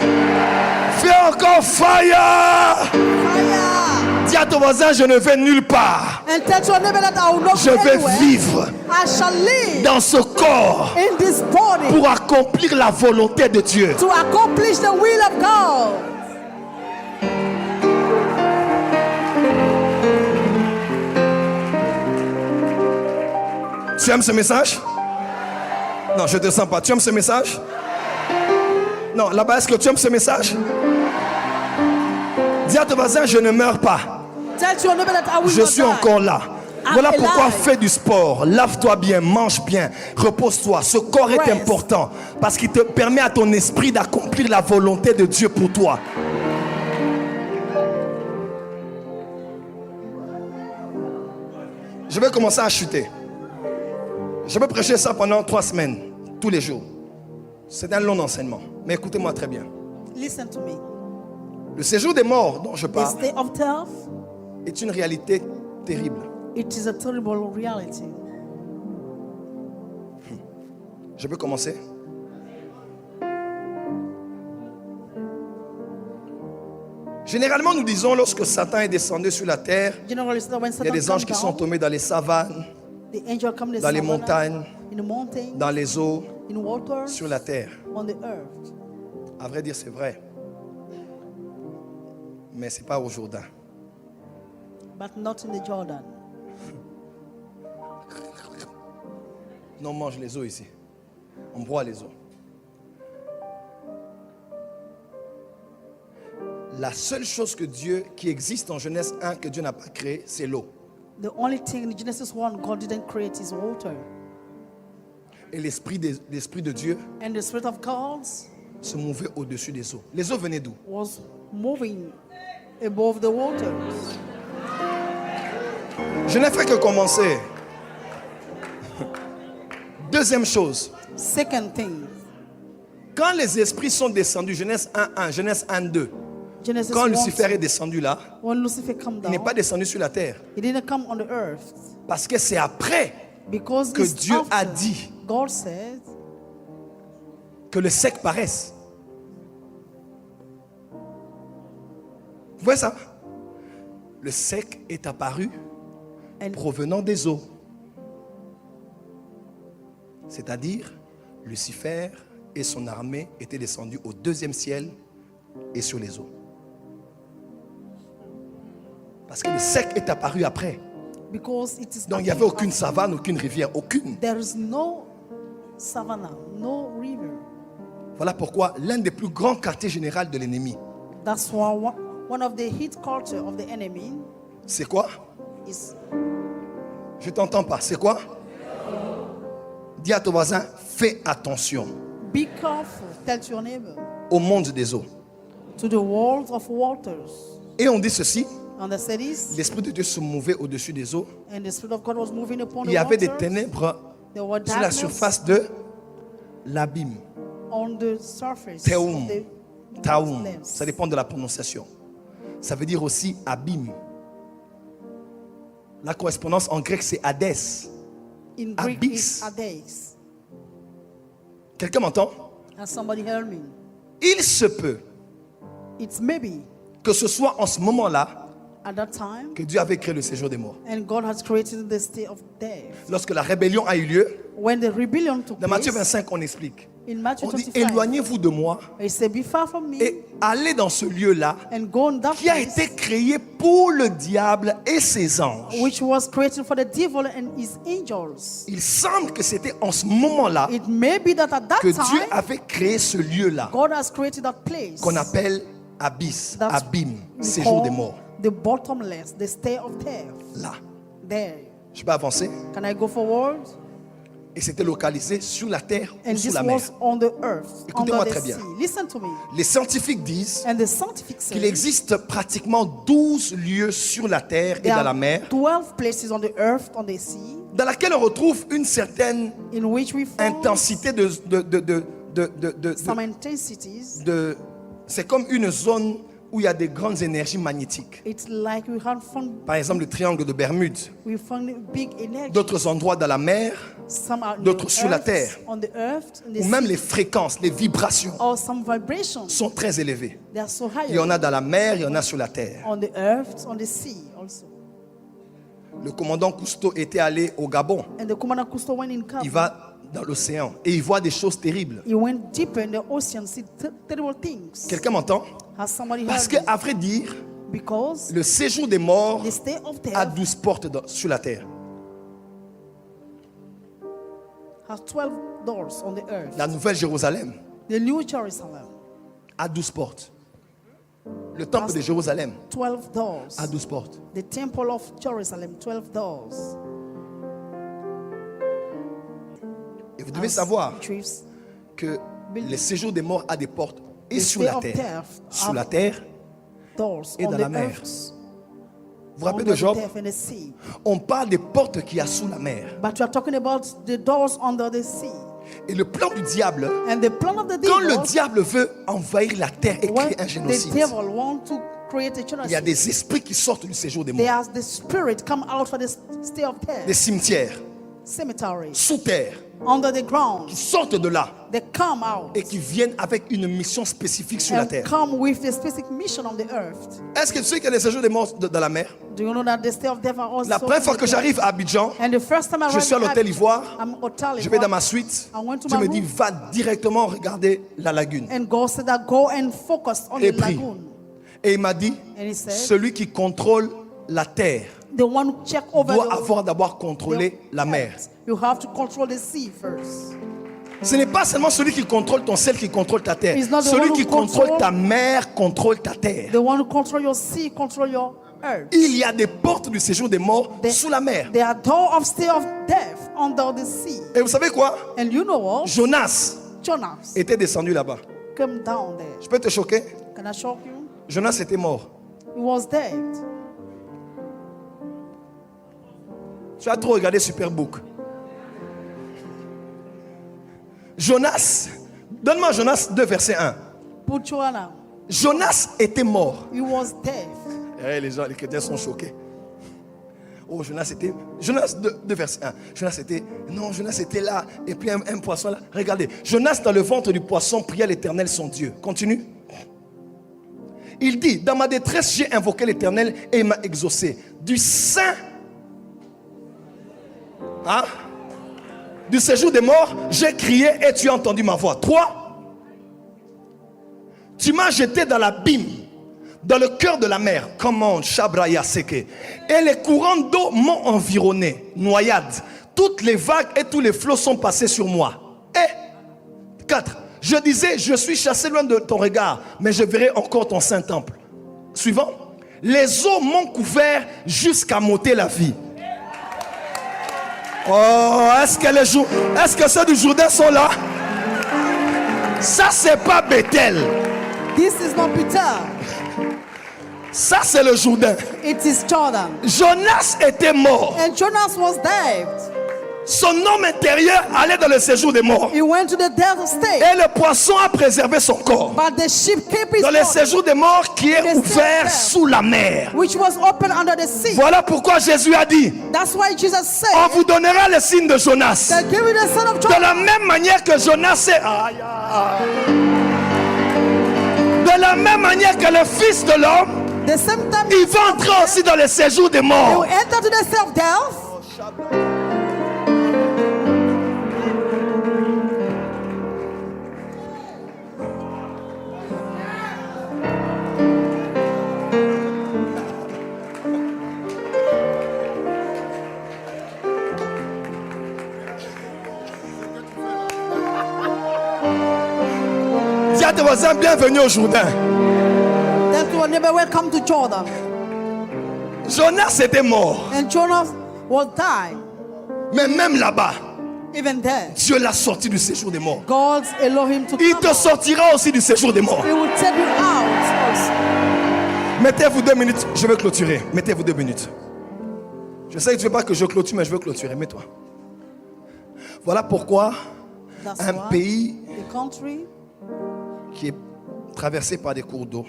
Fais encore fire! Fire. Dis à ton voisin, je ne vais nulle part. And tell your neighbor that I will not Je go vais anywhere. vivre I shall live dans ce corps in this body pour accomplir la volonté de Dieu. to accomplish the will of God. Tu aimes ce message? Non, je ne te sens pas. Tu aimes ce message? Non, là-bas, est-ce que tu aimes ce message? Dis à ton voisin, je ne meurs pas. Tell your neighbor that I will Je not suis die. encore là. I'm Voilà pourquoi alive. fais du sport, lave-toi bien, mange bien, repose-toi. Ce corps est Rest. important parce qu'il te permet à ton esprit d'accomplir la volonté de Dieu pour toi. Je vais commencer à chuter. Je vais prêcher ça pendant 3 semaines, tous les jours. C'est un long enseignement, mais écoutez-moi très bien. Listen to me. Le séjour des morts dont je The parle state of death, est une réalité terrible. it is a terrible reality. Je peux commencer? Généralement, nous disons lorsque Satan est descendu sur la terre, Generally, when il y a Satan des come anges qui sont down, tombés dans les savanes, the angel come in the dans les savannah, montagnes, in the mountain, dans les eaux, in water, sur la terre. on the earth. À vrai dire, c'est vrai. Mais ce n'est pas au Jourdain. But not in the Jordan. Non, on mange les eaux ici. On broie les eaux. La seule chose que Dieu, qui existe en Genèse 1, que Dieu n'a pas créé, c'est l'eau. The only thing in Genesis 1 God didn't create is water. Et l'esprit de Dieu And the Spirit of God se mouvait au-dessus des eaux. Les eaux venaient d'où? was moving above the waters. Je n'ai fait que commencer. Deuxième chose, Second thing, quand les esprits sont descendus, Genèse 1.1, Genèse 1.2, Genesis quand 1, Lucifer est descendu là, when Lucifer come il down, n'est pas descendu sur la terre. he didn't come on the earth. Parce que c'est après Because que it's Dieu a after dit God said que le sec paraisse. Vous voyez ça? Le sec est apparu and provenant des eaux. C'est-à-dire, Lucifer et son armée étaient descendus au 2e ciel et sur les eaux. Parce que le sec est apparu après. because it is Donc il n'y avait aucune savane, aucune rivière, aucune. there is no savannah, no river. Voilà pourquoi l'un des plus grands quartiers généraux de l'ennemi, That's why one of the hit culture of the enemy c'est quoi? is Je t'entends pas. C'est quoi? Dis à ton voisin, fais attention be careful, tell to your neighbor, au monde des eaux. to the world of waters. Et on dit ceci, And the cities, l'Esprit de Dieu se mouvait au-dessus des eaux. and the Spirit of God was moving upon Il the y avait des waters. ténèbres There were sur la darkness surface de l'abîme. on the surface Teum, of the Taum, lands. ça dépend de la prononciation. Ça veut dire aussi abîme. La correspondance en grec c'est Hadès. In Greek Abyss. is Hades. Quelqu'un m'entend? And somebody heard me. Il se peut It's maybe que ce soit en ce moment-là at that time, que Dieu avait créé le séjour des morts. and God has created the state of death. Lorsque la rébellion a eu lieu, When the rebellion took dans Matthieu place, 25 on explique. in Matthew On dit 25, éloignez-vous de moi he said, be far from me et allez dans ce lieu-là and go in that qui a place été créé pour le diable et ses anges. which was created for the devil and his angels. Il semble que c'était en ce moment-là It may be that at that que Dieu time, avait créé ce lieu-là God has created that place qu'on appelle abysse, that's abîme, we séjour des call morts. the bottomless, the state of death. Là, There. je peux avancer. Can I go forward? Et c'était localisé sur la terre And ou sous this la mer. was on the earth, Écoutez-moi under the très bien. sea. Listen to me. Les scientifiques disent And the scientific qu'il say existe pratiquement 12 lieux sur la terre et there dans la are mer 12 places on the earth, on the sea, dans laquelle on retrouve une certaine in which we find intensité some intensities. c'est comme une zone où il y a des grandes énergies magnétiques. It's like we have found, Par exemple, le triangle de Bermude. we found big energy. D'autres endroits dans la mer, Some are on d'autres the sur la earth, terre. on the earth, in the ou même sea, les fréquences, les vibrations or some vibrations. sont très élevées. They are so high. Il y en a dans la mer, il y en a sur la terre. On the earth, on the sea also. Le commandant Cousteau était allé au Gabon. And the Commander Cousteau went in camp. Il va dans l'océan et il voit des choses terribles. He went deeper in the ocean, see terrible things. Quelqu'un m'entend? Has somebody Parce heard que, this? à vrai dire, Because le séjour des morts the state of a death 12 portes sur la terre. has 12 doors on the earth. La Nouvelle Jérusalem The New Jerusalem, a 12 portes. Le temple de Jérusalem 12 doors. a 12 portes. The Temple of Jerusalem, 12 doors. Et vous devez As savoir chiefs, que le séjour des morts a des portes et The sur state la of terre. death Sur have la terre, doors et on dans the la mer. earth, vous vous rappelez under de Job? the death and the sea. On parle des portes qu'il y a sous la mer. But we are talking about the doors under the sea. Et le plan du diable, And the plan of the quand le devil, diable veut envahir la terre et when créer un the génocide, devil want to create a il y a genocide, des esprits qui sortent du séjour des morts. there the spirit come out for the state of Des death, cimetières, cemeteries, sous terre, under the ground. qui sortent de là They come out et qui viennent avec une mission spécifique sur la and terre. come with a specific mission on the earth. Est-ce que tu sais qu'il y a des séjours des morts dans la mer? Do you know that the state of death are also La première fois on que the j'arrive earth? à Abidjan, And the first time I je suis à arrived l'hôtel at- Ivoire, I'm hotel je vais dans Ivoire, ma suite, I went to Dieu my me dit room. va directement regarder la lagune. and God said that go and focus on Et the prie. lagoon. Et il m'a dit, And he said, celui qui contrôle la terre the one who check over doit the avoir d'abord contrôlé la mer. earth. You have to control the sea first. Ce n'est pas seulement celui qui contrôle ton ciel qui contrôle ta terre. It's not the Celui one qui who contrôle control- ta mer contrôle ta terre. The one who control your sea, control your earth. Il y a des portes du séjour des morts The- sous la mer. There are doors of state of death under the sea. Et vous savez quoi? And you know what? Jonas Jonas était descendu là-bas. came down there. Je peux te choquer? Can I shock you? Jonas était mort. He was dead. Tu as trop regardé Superbook. Jonas, donne-moi Jonas 2 verset 1. Put Joanna. Jonas était mort. He was dead. Les gens, les chrétiens sont choqués. Oh, Jonas était. Jonas 2 verset 1. Jonas était. Non, Jonas était là. Et puis un poisson là. Regardez. Jonas dans le ventre du poisson priait l'Éternel son Dieu. Continue. Il dit, dans ma détresse, j'ai invoqué l'Éternel et il m'a exaucé. Du sein. Hein? Du séjour des morts, j'ai crié et tu as entendu ma voix. 3. Tu m'as jeté dans l'abîme, dans le cœur de la mer. Comment Shabraya Seke. Et les courants d'eau m'ont environné. Noyade. Toutes les vagues et tous les flots sont passés sur moi. Et 4. Je disais, je suis chassé loin de ton regard, mais je verrai encore ton saint temple. Suivant. Les eaux m'ont couvert jusqu'à m'ôter la vie. Oh, est-ce que ceux du Jourdain sont là? Ça, c'est pas Bethel. This is not Peter. Ça, c'est le Jourdain. It is Jordan. Jonas était mort. And Jonas was dead. Son homme intérieur allait dans le séjour des morts. He went to the death state. Et le poisson a préservé son corps. But the ship kept his Dans le body, séjour des morts qui est ouvert sous la mer. which was open under the sea. Voilà pourquoi Jésus a dit, That's why Jesus on said, vous donnera le signe de Jonas. that give you the son of De Jonas. la même manière que Jonas est... Aïe, aïe. De la même manière que le Fils de l'homme, The same time il va entrer aussi dans le séjour des you morts. enter to the self-death. Dis à tes voisins, bienvenue au Jourdain. That's what never welcome to Jordan. Jonas était mort. And Jonas was died. Mais même là-bas, Even there, Dieu l'a sorti du séjour des morts. God allow him to Il come te out. sortira aussi du séjour des morts. He will take you out also. Mettez-vous 2 minutes, je vais clôturer. Mettez-vous 2 minutes. Je sais que tu ne veux pas que je clôture, mais je veux clôturer. Mets-toi. Voilà pourquoi That's un why pays a country qui est traversé par des cours d'eau,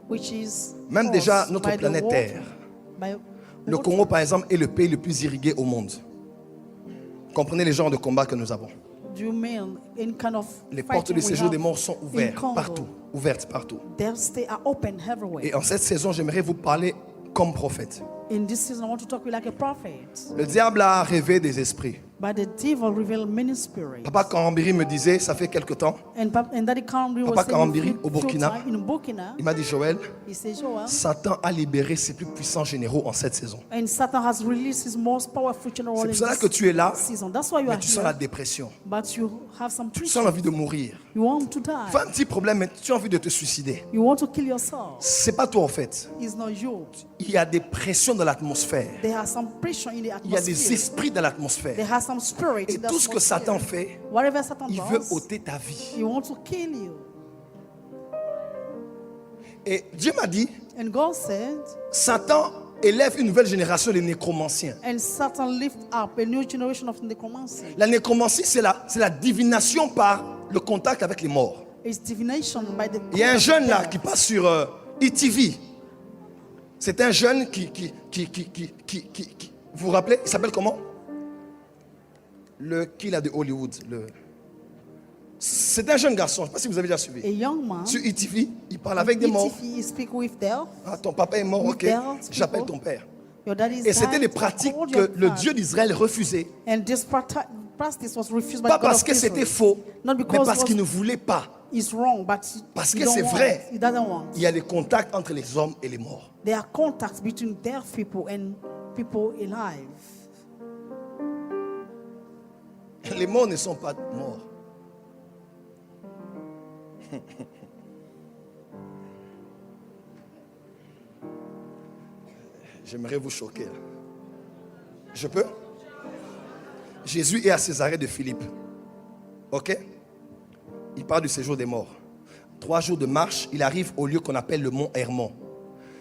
which is même déjà caused notre by the planète water, Terre, by le water. Congo par exemple est le pays le plus irrigué au monde. Comprenez les genres de combats que nous avons. Do you mean any kind of Les portes fighting du we séjour have des morts sont in ouvertes Congo? partout. Ouvertes partout. They are open everywhere. Et en cette saison, j'aimerais vous parler comme prophète. In this season, I want to talk to you like a prophet. Le diable a rêvé des esprits. But the devil revealed many spirits. Papa Karambiri me disait, ça fait quelque temps, And Daddy Karambiri Papa was saying Karambiri, few au Burkina. time in Burkina, il m'a dit, Joël, he said, Joel, Satan a libéré ses plus puissants généraux en cette saison. and Satan has released his most powerful general C'est in pour cela this que tu es là, season. That's why you mais are tu sens la here. dépression. But you have some Tu pressure. sens l'envie de mourir. You want to die. Tu as un petit problème, mais tu as envie de te suicider. You want to kill yourself. C'est pas toi en fait. It's not you. Il y a des pressions dans l'atmosphère. There has some pressure in the Il y a des atmosphere. esprits dans l'atmosphère. There has some spirit Et in the tout ce que atmosphere. Satan fait, Whatever Satan il veut does, ôter ta vie. he wants to kill you. Et Dieu m'a dit, And God said, Satan élève une nouvelle génération de nécromanciens. and Satan lift up a new generation of necromancy. La nécromancie, c'est la divination par le contact avec les morts. It's divination by the Il y a un contact jeune of là death. qui passe sur ETV. C'est un jeune qui vous vous rappelez, il s'appelle comment? Le qui là de Hollywood. C'est un jeune garçon, je ne sais pas si vous avez déjà A suivi. young man. Sur ETV, il parle avec des morts. If he speak with death, Ah, ton papa est mort, With ok. death, J'appelle people. ton père. your daddy is Et c'était died, des pratiques call que your le father. Dieu d'Israël refusait. And this practice was refused by Pas the God parce of que c'était Israel. faux, Not mais because parce qu'il ne voulait pas. it's wrong, but Parce he que don't c'est want vrai. it. He doesn't want. Il y a des contacts entre les hommes et les morts. There are contacts between dead people and people alive. Les morts ne sont pas morts. J'aimerais vous choquer. Je peux? Jésus est à Césarée de Philippe. Ok? Il parle du séjour des morts. 3 jours de marche, il arrive au lieu qu'on appelle le mont Hermon.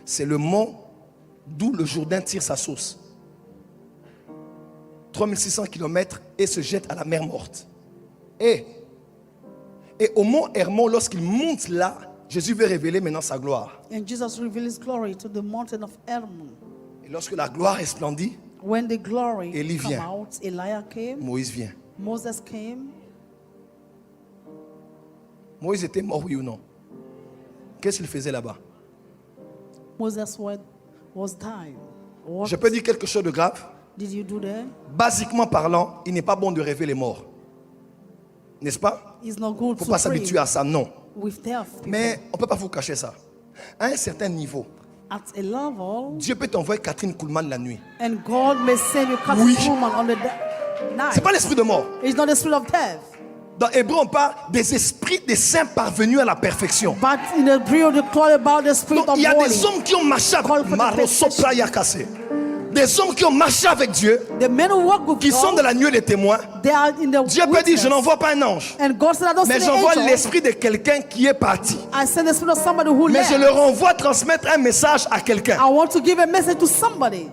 C'est le mont d'où le Jourdain tire sa source. 3600 km et se jette à la mer morte. Et au mont Hermon, lorsqu'il monte là, Jésus veut révéler maintenant sa gloire. And Jesus revealed his glory to the mountain of Hermon. Et lorsque la gloire resplendit, When the glory Élie came vient. out, Elijah came, Moïse vient. Moses came. Moïse était mort, oui ou non? Qu'est-ce qu'il faisait là-bas? Moses was dying. What Je peux dire quelque chose de grave? did you do there? Basiquement parlant, il n'est pas bon de rêver les morts. N'est-ce pas? It's not Il good ne faut to pas pray s'habituer à ça, non. with death people. Mais on ne peut pas vous cacher ça. À un certain niveau, At a level, Dieu peut t'envoyer Catherine Kuhlman la nuit. and God may send you Captain Oui. Woman on the Ce night. n'est pas l'esprit de mort. It's not the spirit of death. Dans Hébreu, on parle des esprits des saints parvenus à la perfection. But in the Hebrew, they call about the spirit Donc, of il y a warning. des hommes qui ont marché avec Call for the Marosoplayakase. Des hommes qui ont marché avec Dieu, The men who walk with qui sont God, dans la nuée des témoins. they are in the Dieu peut dire, witness. je n'envoie pas un ange, And God said, I don't mais send an j'envoie angel. l'esprit de quelqu'un qui est parti. I send the spirit of somebody who Mais left. je leur envoie transmettre un message à quelqu'un. I want to give a message to somebody.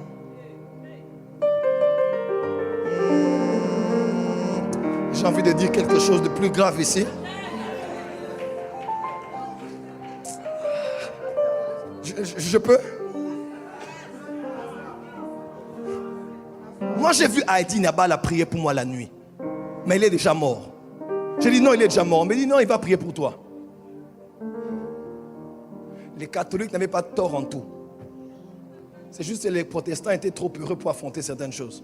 J'ai envie de dire quelque chose de plus grave ici. Je peux? Moi, j'ai vu Haïti Nabal a prié pour moi la nuit. Mais il est déjà mort. J'ai dit non, il est déjà mort. Mais il dit non, il va prier pour toi. Les catholiques n'avaient pas tort en tout. C'est juste que les protestants étaient trop heureux pour affronter certaines choses.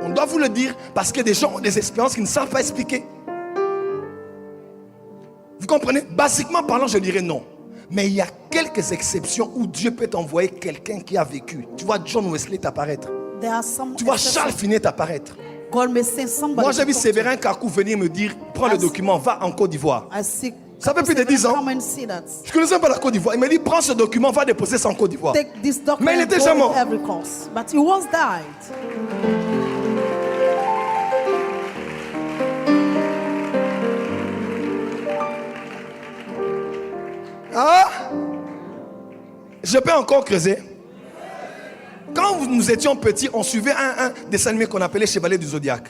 On doit vous le dire parce que des gens ont des expériences qu'ils ne savent pas expliquer. Vous comprenez? Basiquement parlant, je dirais non. Mais il y a quelques exceptions où Dieu peut t'envoyer quelqu'un qui a vécu. Tu vois John Wesley t'apparaître. There are some Tu vois exceptions. Charles Finet t'apparaître. God may send somebody. Moi j'ai to vu talk to Séverin Kakou venir me dire, prends le document, va en Côte d'Ivoire. you. I see Ça fait plus de 10 ans. Come and see that. Je ne connaissais même pas la Côte d'Ivoire. Il m'a dit, prends ce document, va déposer ça en Côte d'Ivoire. Take this document. Mais il était déjà mort. Every course, but he was died. Ah, je peux encore creuser. Quand nous étions petits, on suivait un dessin animé qu'on appelait Chevalier du Zodiaque.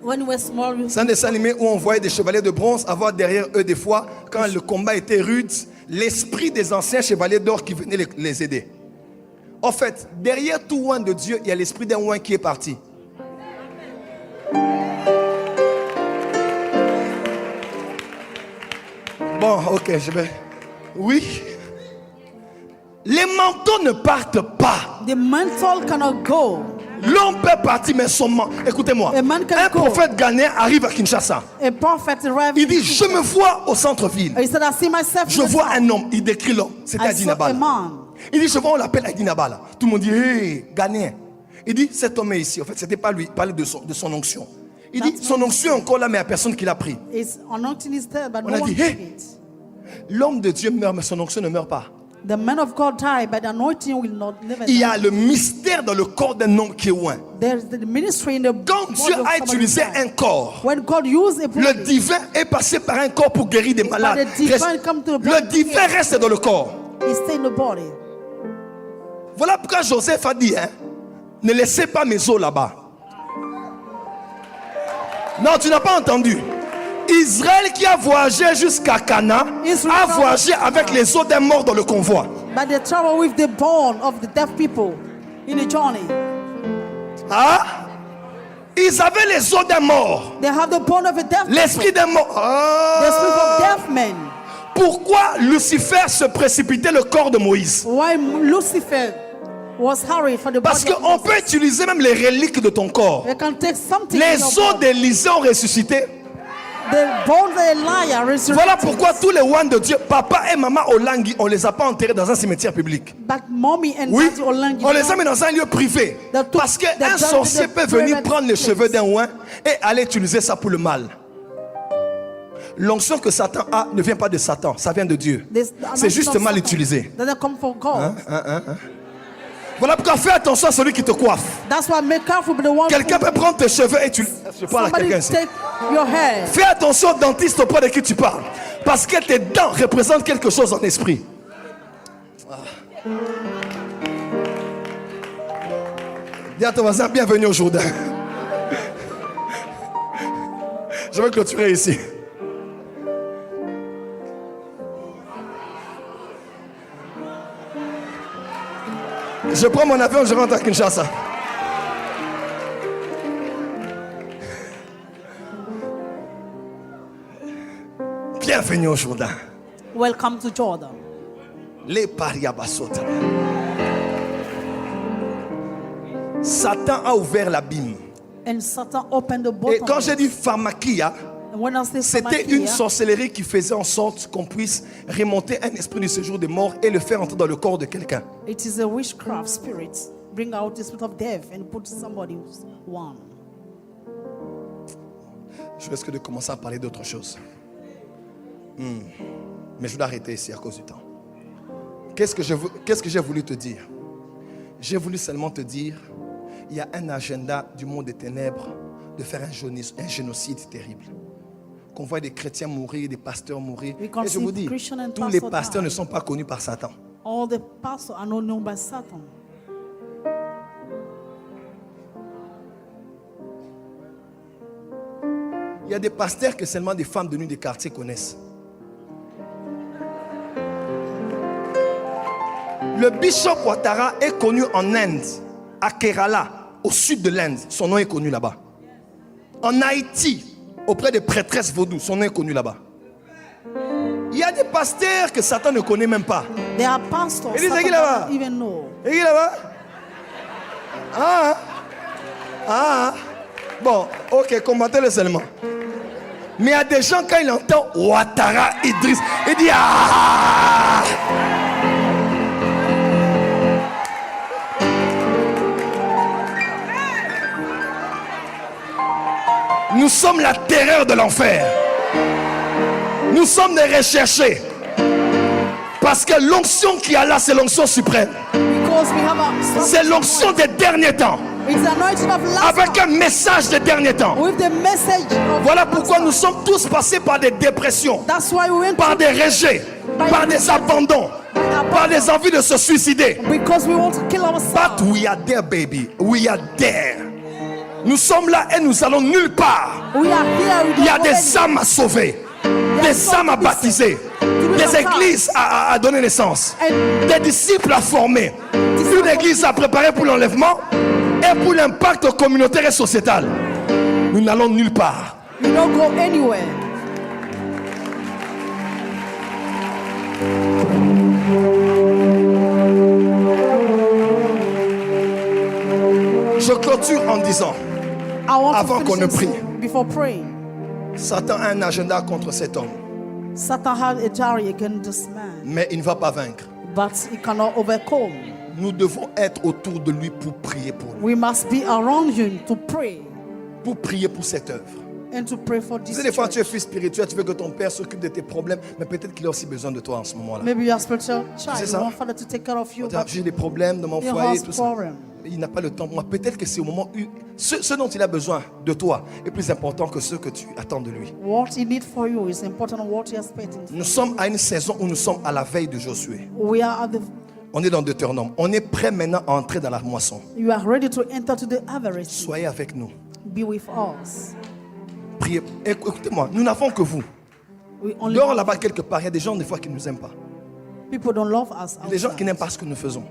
When we were small, we C'est un dessin animé où on voyait des chevaliers de bronze avoir derrière eux des fois, quand le combat était rude, l'esprit des anciens chevaliers d'or qui venaient les aider. En fait, derrière tout oin de Dieu, il y a l'esprit d'un oin qui est parti. Bon, ok, je vais... Oui. Les manteaux ne partent pas. the mantle cannot go. L'homme peut partir, mais son manteau... Écoutez-moi. A man can Un go. prophète ghanéen arrive à Kinshasa. A prophet arrived. Il dit, je me vois au centre-ville. He said, I see myself. Je in the vois town. un homme. Il décrit l'homme. C'était I Adi saw a Nabal. man. Il dit, je vois, on l'appelle Adi Nabal. Tout le monde dit, hé, Ghanéen. Il dit, cet homme est ici. En fait, c'était pas lui. Il parlait de son onction. Il dit, son onction est encore là, mais il n'y a personne qui l'a pris. His anointing is there, but On no a one dit, took hey. it. L'homme de Dieu meurt, mais son onction ne meurt pas. The man of God died, but the anointing will not never Il y die. a le mystère dans le corps d'un homme qui est loin. There's the ministry in the Quand body Dieu of a somebody utilisé who died. un corps, When God used a le body, divin est passé par un corps pour guérir des malades. the divine come to the Le body. divin reste dans le corps. he stayed in the body. Voilà pourquoi Joseph a dit, hein, ne laissez pas mes os là-bas. Non, tu n'as pas entendu. Israël qui a voyagé jusqu'à Cana Israel a voyagé avec les os d'un mort dans le convoi. But the trouble with the bone of the deaf people in the journey, Ah, ils avaient les os d'un mort, they have the bone of a deaf l'esprit d'un mort. Ah. the spirit of deaf men. Pourquoi Lucifer se précipitait le corps de Moïse? Why Lucifer was hurried for the Parce body of qu'on Moses. peut utiliser même les reliques de ton corps. They can take something in Les your os body. d'Élisée ont ressuscité. The bones of Elijah resurrected. Voilà pourquoi tous les ones de Dieu, papa et maman Olangi, on ne les a pas enterrés dans un cimetière public. But mommy and Oui, daddy Olangi, on les a mis dans un lieu privé. Parce qu'un sorcier peut venir prendre les cheveux d'un oin et aller utiliser ça pour le mal. L'onction que Satan a ne vient pas de Satan, ça vient de Dieu. C'est juste mal utilisé. Doesn't come from God. Voilà pourquoi fais attention à celui qui te coiffe. That's why make careful with the one Quelqu'un peut prendre tes cheveux et tu... Je parle à somebody quelqu'un ici. take your hair. Fais attention au dentiste auprès de qui tu parles. Parce que tes dents représentent quelque chose en esprit. Dis à ton voisin, bienvenue au Jourdain. Je vais clôturer ici. Je prends mon avion, je rentre à Kinshasa. Bienvenue au Jourdain. Welcome to Jordan. Les pariabasota. Satan a ouvert l'abîme. And Satan opened the Et bottom. quand j'ai dit pharmakia, And when I say c'était pharmakia, une sorcellerie qui faisait en sorte qu'on puisse remonter un esprit du séjour des morts et le faire entrer dans le corps de quelqu'un. it is a witchcraft spirit. Bring out the spirit of death and put somebody who's one. Je risque de commencer à parler d'autre chose. Mais je dois arrêter ici à cause du temps. Qu'est-ce que j'ai voulu te dire? J'ai voulu seulement te dire, il y a un agenda du monde des ténèbres de faire un génocide terrible. Qu'on voit des chrétiens mourir, des pasteurs mourir. We can Et je vous see dis, Christian and tous les pastor pasteurs die. ne sont pas connus par Satan. All the pastors are not known by Satan. Il y a des pasteurs que seulement des femmes venues des quartiers connaissent. Le bishop Ouattara est connu en Inde, à Kerala, au sud de l'Inde. Son nom est connu là-bas. En Haïti, auprès des prêtresses vaudou, son nom est connu là-bas. Il y a des pasteurs que Satan ne connaît même pas. There are pastors Et les Satan aiguilles là-bas. doesn't even know. Et qui est là-bas? Bon, ok, combattez-le seulement. Mais il y a des gens, quand ils entendent Ouattara Idriss, ils disent ah! Nous sommes la terreur de l'enfer. Nous sommes des recherchés. Parce que l'onction qui est là, c'est l'onction suprême. Because we have a C'est l'onction des derniers temps. It's the anointing of last Avec un message des derniers temps. with the message of Voilà pourquoi nous sommes tous passés par des dépressions, That's why we went par des rejets, par des abandons, par des envies de se suicider. because we want to kill ourselves. But we are there, baby. We are there. Nous sommes là et nous allons nulle part. We are here. We Il y a don't go des âmes à sauver, des âmes à baptiser, des églises à donner naissance, des disciples à former, une église à préparer pour l'enlèvement et pour l'impact communautaire et sociétal. Nous n'allons nulle part. We don't go anywhere. Je clôture en disant, I want Avant to qu'on ne finish prie. this before praying. Satan a un agenda contre cet homme, Satan had a diary against this man, mais il ne va pas vaincre. but he cannot overcome. Nous devons être autour de lui pour prier pour lui, We must be around him to pray pour prier pour cette œuvre. and to pray for Tu this sais, des fois tu es church. fils spirituel, tu veux que ton père s'occupe de tes problèmes, mais peut-être qu'il a aussi besoin de toi en ce moment-là. Maybe you are a spiritual C'est child. ça. You want Father to take care of you, but J'ai des problèmes dans mon he foyer, has tout ça. problem. Il n'a pas le temps. Moi, peut-être que c'est au moment où ce dont il a besoin de toi est plus important que ce que tu attends de lui. What he needs for you is important than what he is expecting. Nous sommes à une saison où nous sommes à la veille de Josué. We are at the. On est dans Deutéronome. On est prêt maintenant à entrer dans la moisson. You are ready to enter to the harvest. Soyez avec nous. Be with us. Priez. Écoutez-moi, nous n'avons que vous. We only Dehors là-bas quelque part, il y a des gens des fois qui ne nous aiment pas. people don't love us. Il y a des gens qui outside. n'aiment pas ce que nous faisons.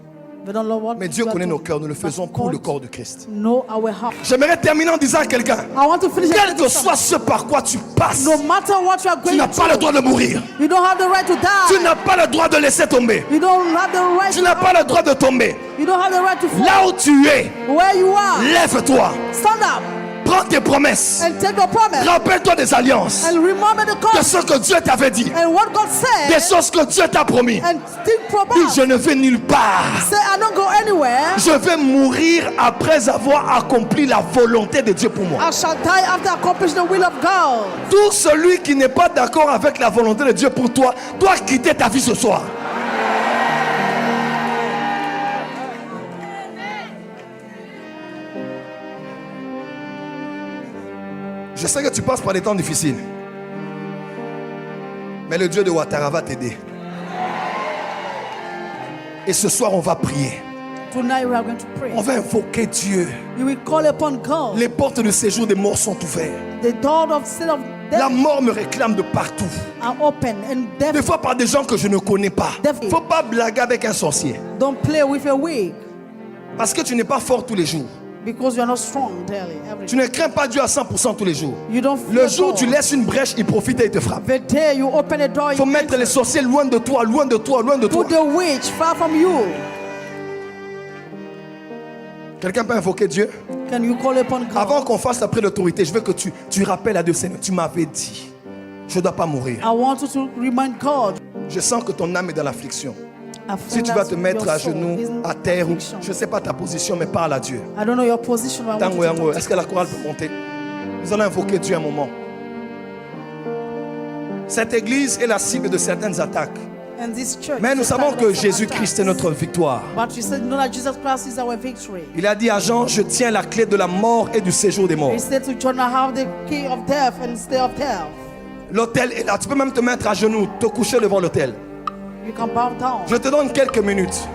They don't love what Mais Dieu we are connaît nos doing. cœurs. Nous le faisons But pour le God corps de Christ. know our heart. J'aimerais terminer en disant à quelqu'un, I want to finish. quel que soit ce par quoi tu passes, No matter what you are tu going n'as pas le droit de mourir. through, you don't have the right to Tu die. n'as pas le droit de laisser tomber. You don't have the right. Tu n'as pas le droit de tomber. You don't have the right to fall. Là où tu es, Where you are, lève-toi. stand up Prends tes promesses. and take your promise Rappelle-toi des alliances. and remember the De call ce que Dieu t'avait dit. and what God Des said choses que Dieu t'a promis. and still Dis, promise. je ne vais nulle part. Say I don't go anywhere. Je vais mourir après avoir accompli la volonté de Dieu pour moi. I shall die after accomplishing the will of God. Tout celui qui n'est pas d'accord avec la volonté de Dieu pour toi doit quitter ta vie ce soir. Je sais que tu passes par des temps difficiles. Mais le Dieu de Ouattara va t'aider. Et ce soir, on va prier. Tonight we are going to pray. On va invoquer Dieu. You will call upon God. Les portes de séjour des morts sont ouvertes. The door of sin of La death mort me réclame de partout. are open and Des death fois par des gens que je ne connais pas. Definitely. Faut pas blaguer avec un sorcier. don't play with a wig Parce que tu n'es pas fort tous les jours. because you are not strong daily. Every Tu day. ne crains pas Dieu à 100% tous les jours. You don't Le fear jour où tu God. laisses une brèche, il profite et il te frappe. The day you open a door, Il faut you mettre les sorciers loin de toi, loin de toi, loin de toi. put the witch far from you. Quelqu'un peut invoquer Dieu? Can you call upon God? Avant qu'on fasse la prière d'autorité, je veux que tu rappelles à Dieu, Seigneur, tu m'avais dit, je ne dois pas mourir. I want you to remind God. Je sens que ton âme est dans l'affliction. I Si feel tu vas that te mettre your à soul genoux, is in à terre, ou affliction. je ne sais pas ta position, mais parle à Dieu. I don't know your position. I want Tango you to Yango, talk est-ce que la chorale peut monter? Nous allons invoquer Dieu un moment. Cette église est la cible de certaines attaques. And this church Mais nous is a savons type que of Jésus-Christ est attacks. notre victoire. But you said, know that Jesus Christ is our victory. Il a dit à Jean, je tiens la clé de la mort et du séjour des morts. He said to John, I have the key of death and stay of death. L'autel est là. Tu peux même te mettre à genoux, te coucher devant l'autel. You can bow down. Je te donne quelques minutes.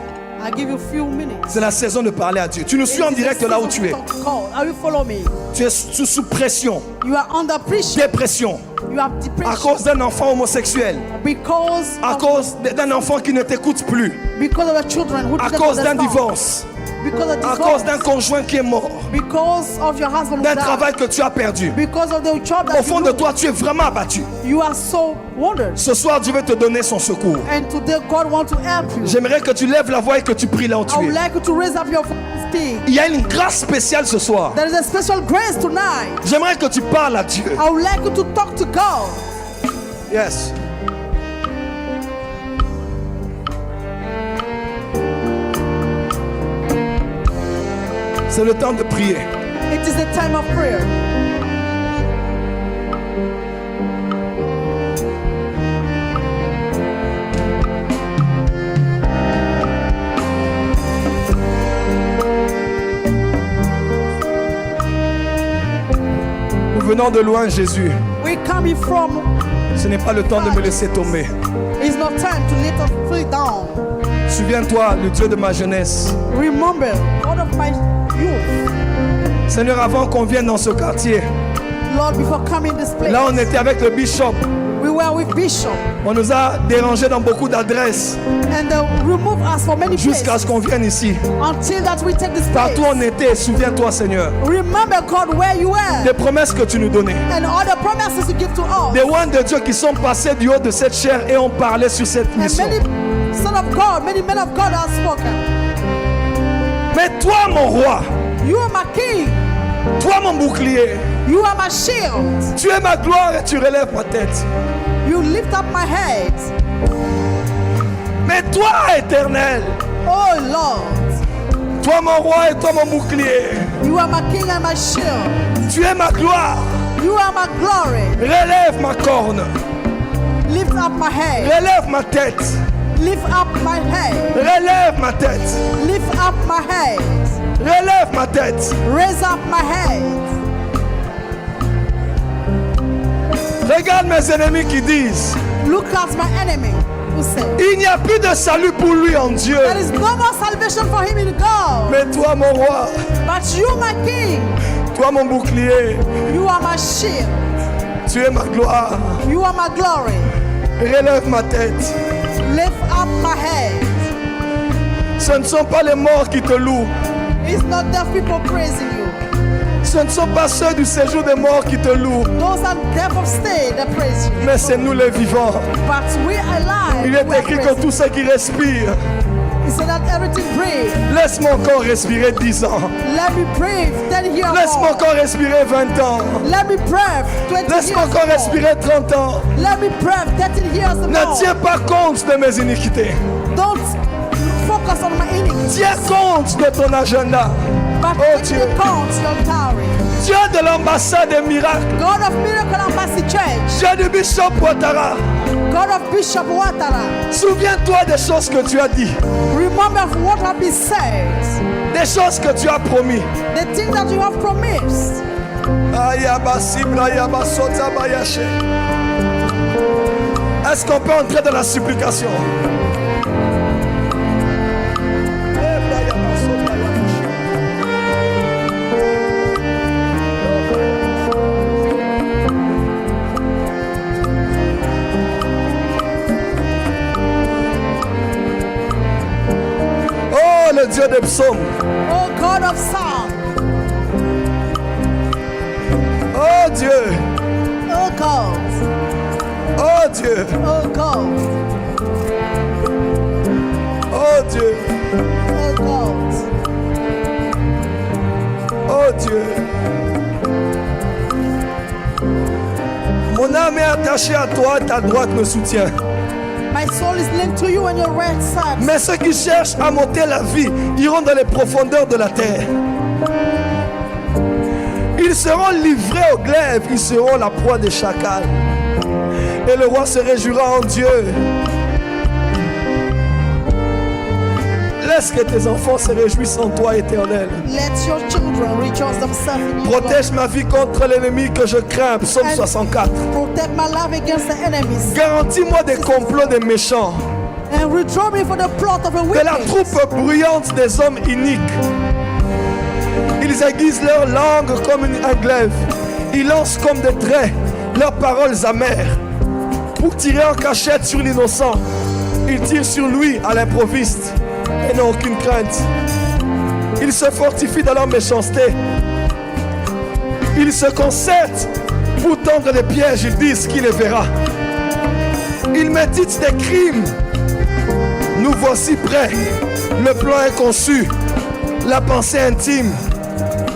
I give you a few minutes. C'est la saison de parler à Dieu. Tu nous suis en It is direct the là où season tu es. to talk to God. Are you follow me? Tu es sous pression, You are under pressure. dépression, You have à depression cause d'un enfant homosexuel, because à of, cause d'un enfant qui ne t'écoute plus, because of the children who à didn't cause d'un understand. divorce, Because of à divorce. cause d'un conjoint qui est mort, Because of your husband who d'un died. travail que tu as perdu. Because of the job Au that fond you de do. toi, tu es vraiment abattu. You are so wondered. Ce soir, Dieu veut te donner son secours. And today God wants to help you. J'aimerais que tu lèves la voix et que tu pries là où I tu would es. like you to raise up your voice and speak. Il y a une grâce spéciale ce soir. There is a special grace tonight. J'aimerais que tu parles à Dieu. I would like you to talk to God. Yes. C'est le temps de prier. It is the time of prayer. venons de loin, Jésus. We're coming from. Ce n'est pas le temps de me laisser tomber. It's not time to let us fall down. Souviens-toi, le Dieu de ma jeunesse. Remember, God of my youth. Seigneur, avant qu'on vienne dans ce quartier, Lord, before coming this place, là on était avec le bishop. we were with Bishop, On nous a dérangés dans beaucoup d'adresses and remove us from many jusqu'à places ce qu'on vienne ici. until that we take this place. Partout où on était, souviens-toi, Seigneur, Remember, God, where you were, des promesses que tu nous donnais. and all the promises you give to us. Des ones de Dieu qui sont passés du haut de cette chair et ont parlé sur cette And mission. many son of God, many men of God have spoken. Mais toi, mon roi, You are my king. toi, mon bouclier, You are my shield. tu es ma gloire et tu relèves ma tête. You lift up my head. Mais toi, éternel, Oh Lord, toi, mon roi et toi, mon bouclier, you are my king and my shield. tu es ma gloire. You are my glory. Relève ma corne, Lift up my head. relève ma tête, Lift up my head. relève ma tête, Lift up my head. relève ma tête. Raise up my head. Regarde mes ennemis qui disent, Look at my enemy who said, il n'y a plus de salut pour lui en Dieu. there is no more salvation for him in God. Mais toi, mon roi, But you, my king, toi, mon bouclier, you are my shield. tu es ma gloire. You are my glory. Relève ma tête. Lift up my head. Ce ne sont pas les morts qui te louent. It's not deaf people praising you. Ce ne sont pas ceux du séjour des morts qui te louent. Those are deaf of stay that praise you. Mais c'est nous les vivants. But we are alive. Il est we are écrit que praising. tous ceux qui respirent, He said that everything breathe. laisse-moi encore respirer 10 ans. Let me breathe 10 years Laisse-moi more. encore respirer 20 ans. Let me breathe 20 Laisse-moi years encore more. respirer 30 ans. Let me breathe 30 years Ne more. tiens pas compte de mes iniquités. Don't focus on my iniquity. Tiens compte de ton agenda. But Oh take Dieu. into account your dowry. Dieu de l'ambassade des miracles. God of Miracle Embassy Church. Dieu du Bishop Ouattara. God of Bishop Ouattara. Souviens-toi des choses que tu as dit. Remember what have been said. Des choses que tu as promis. The thing that you have promised. Est-ce qu'on peut entrer dans la supplication? Oh, le Dieu des psaumes. Oh God of Psalm. Oh Dieu. Oh God. Oh Dieu. Oh God. Oh Dieu. Oh God. Oh Dieu. Mon âme est attachée à toi, ta droite me soutient. My soul is linked to you and your right side. Mais ceux qui cherchent à monter la vie iront dans les profondeurs de la terre. Ils seront livrés au glaive, ils seront la proie des chacals. Et le roi se réjouira en Dieu. Laisse que tes enfants se réjouissent en toi, Éternel. Let your children rejoice themselves in you. Protège ma vie contre l'ennemi que je crains. Psaume 64. Protect my life against the enemies. Garantis-moi des complots des méchants, And withdraw me from the plot of the de la wicked. troupe bruyante des hommes iniques. Ils aiguisent leur langue comme un glaive. Ils lancent comme des traits leurs paroles amères pour tirer en cachette sur l'innocent. Ils tirent sur lui à l'improviste et n'ont aucune crainte. Ils se fortifient dans leur méchanceté. Ils se concertent pour tendre des pièges. Ils disent qui les verra. Ils méditent des crimes. Nous voici prêts. Le plan est conçu. La pensée intime.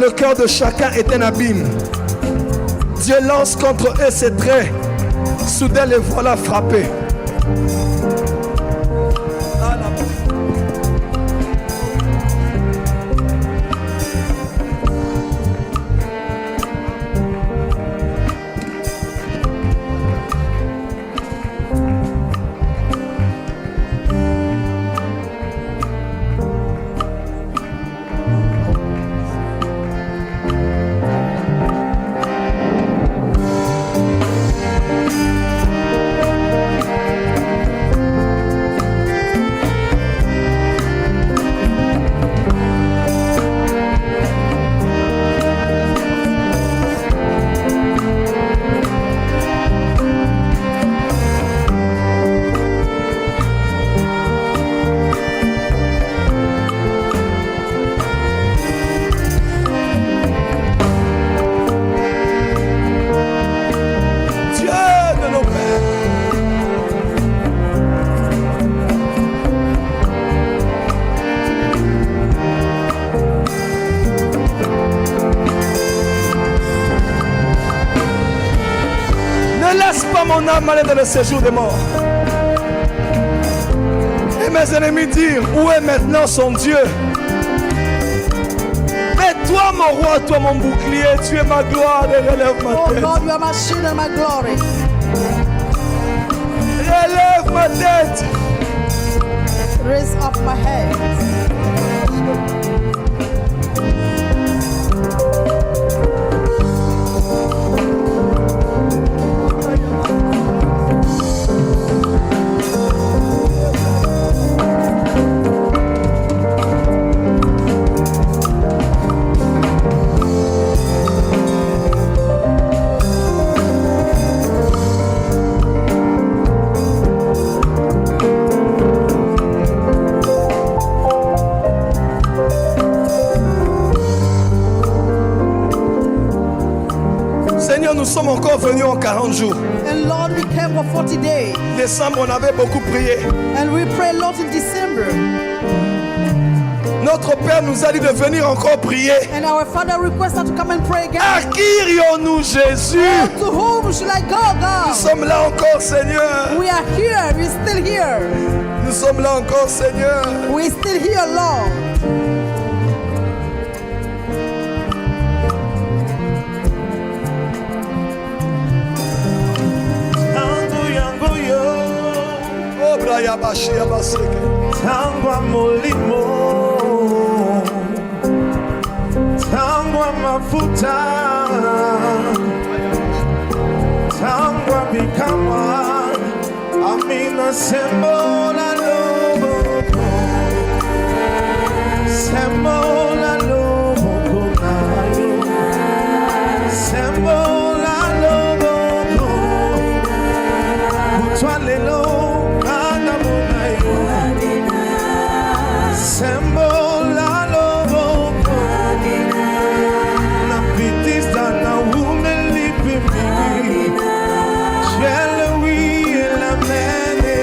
Le cœur de chacun est un abîme. Dieu lance contre eux ses traits. Soudain les voilà frappés. Ne laisse pas mon âme aller dans le séjour des morts. Et mes ennemis dirent, où est maintenant son Dieu? Mais toi, mon roi, toi, mon bouclier, tu es ma gloire et relève ma Oh tête. Lord, you are my shield and my glory. Relève ma tête. Raise up my head. Seigneur, nous sommes encore venus en 40 jours. And Lord, we came for 40 days. Décembre, on avait beaucoup prié. And we pray a lot in December. Notre Père nous a dit de venir encore prier. And our Father requests us to come and pray again. À qui irions-nous, Jésus? To whom should I go, Nous God? sommes là encore, Seigneur. We are here. We're still here. Nous sommes là encore, Seigneur. We're still here, Lord. Oh, Braya Bashi Abaseke. Tangwa molimo, tangwa mafuta, tangwa bikama, amina sembola loboko, sembola loboko nayo, sembola loboko, utwalelo. Sembola loboko na pitista na umelipe mimi Louis et la mène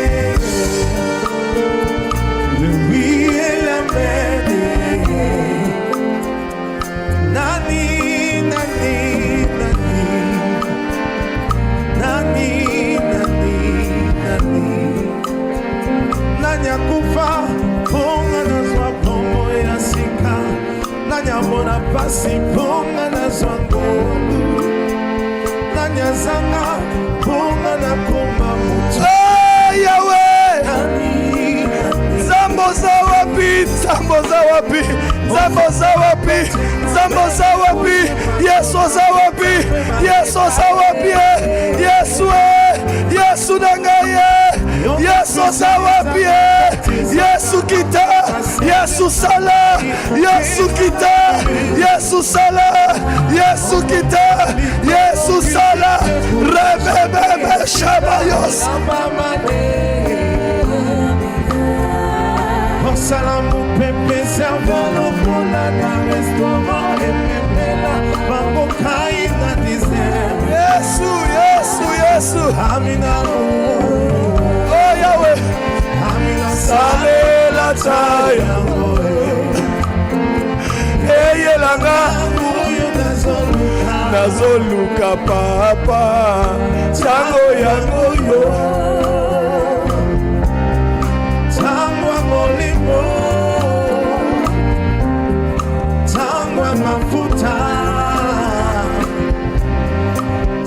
Louis et la mène Nani, nani, nani Nani, nani, nani Nanya kufa ponga na zwa pombo ya sika Nanya mona pasi ponga na zwa ngolu Nanya zanga ponga na kumba mutu Oh, Yahweh! Nani, nani Zambo za wapi, zambo za wapi, zambo za wapi, zambo za wapi, Yesu za wapi, Yesu za wapi, Yesu, Yesu nangaye, Yesu za wapi, Yesu kita, Yesu sala, Yesu kita, Yesu sala, Yesu kita, Yesu sala, rebebe shabayos. Salamu pepe servolo kola na restaurant ememela bango kai na dessert Yesu, Yesu, Yesu. Amina Oh Yahweh. Amina Sale la taya. Eye langa. Uyo nazoluka Nazoluka papa. Chango yango yo. Tangwa molimo Tangwa mafuta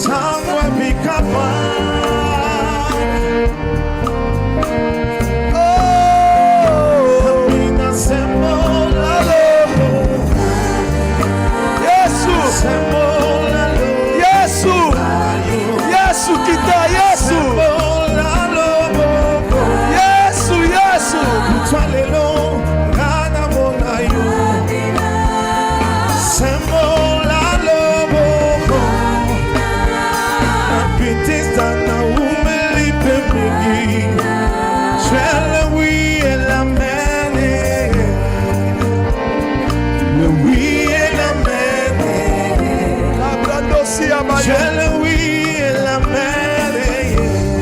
Tangwa bikama Amina sembola Yesu. Sembola Yesu. Yesu kita Yesu. Yesu, Yesu. Twalelo ngana mona yo Sembola loboko Napitista na umelipe mingi Louis et la mène Louis et la mène La brandosi amaya. Louis et la mène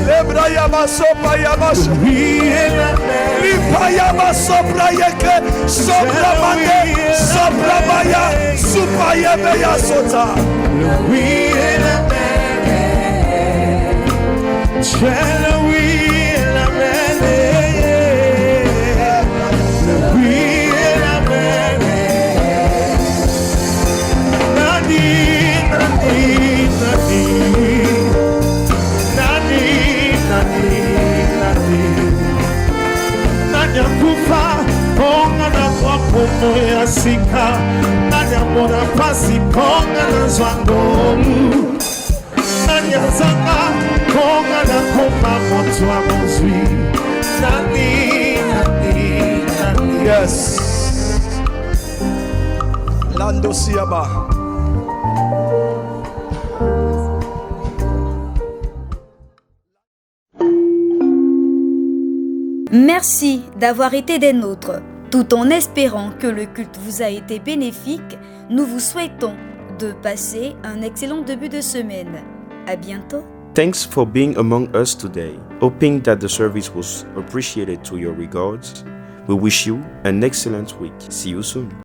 Lebra yamasopa yamasho. Louis et la mène Lipa yamasopra yeke. Sopra mande. Sopra maya. Supa yeme yasota. Louis et la mène le oui et l'amen. Le oui et l'amen. Nani, nani, nani. Nani, nani, nani. Nanyakufa, ponga na kwa pomo ya sika. Nanyamona pasi, ponga na zwangolu. Nanyazanga, ponga na kumba motu wa mozwi. Nani, nani, nani. Yes. Lando Siaba. Merci d'avoir été des nôtres. Tout en espérant que le culte vous a été bénéfique, nous vous souhaitons de passer un excellent début de semaine. À bientôt. Thanks for being among us today. Hoping that the service was appreciated to your regards, we wish you an excellent week. See you soon.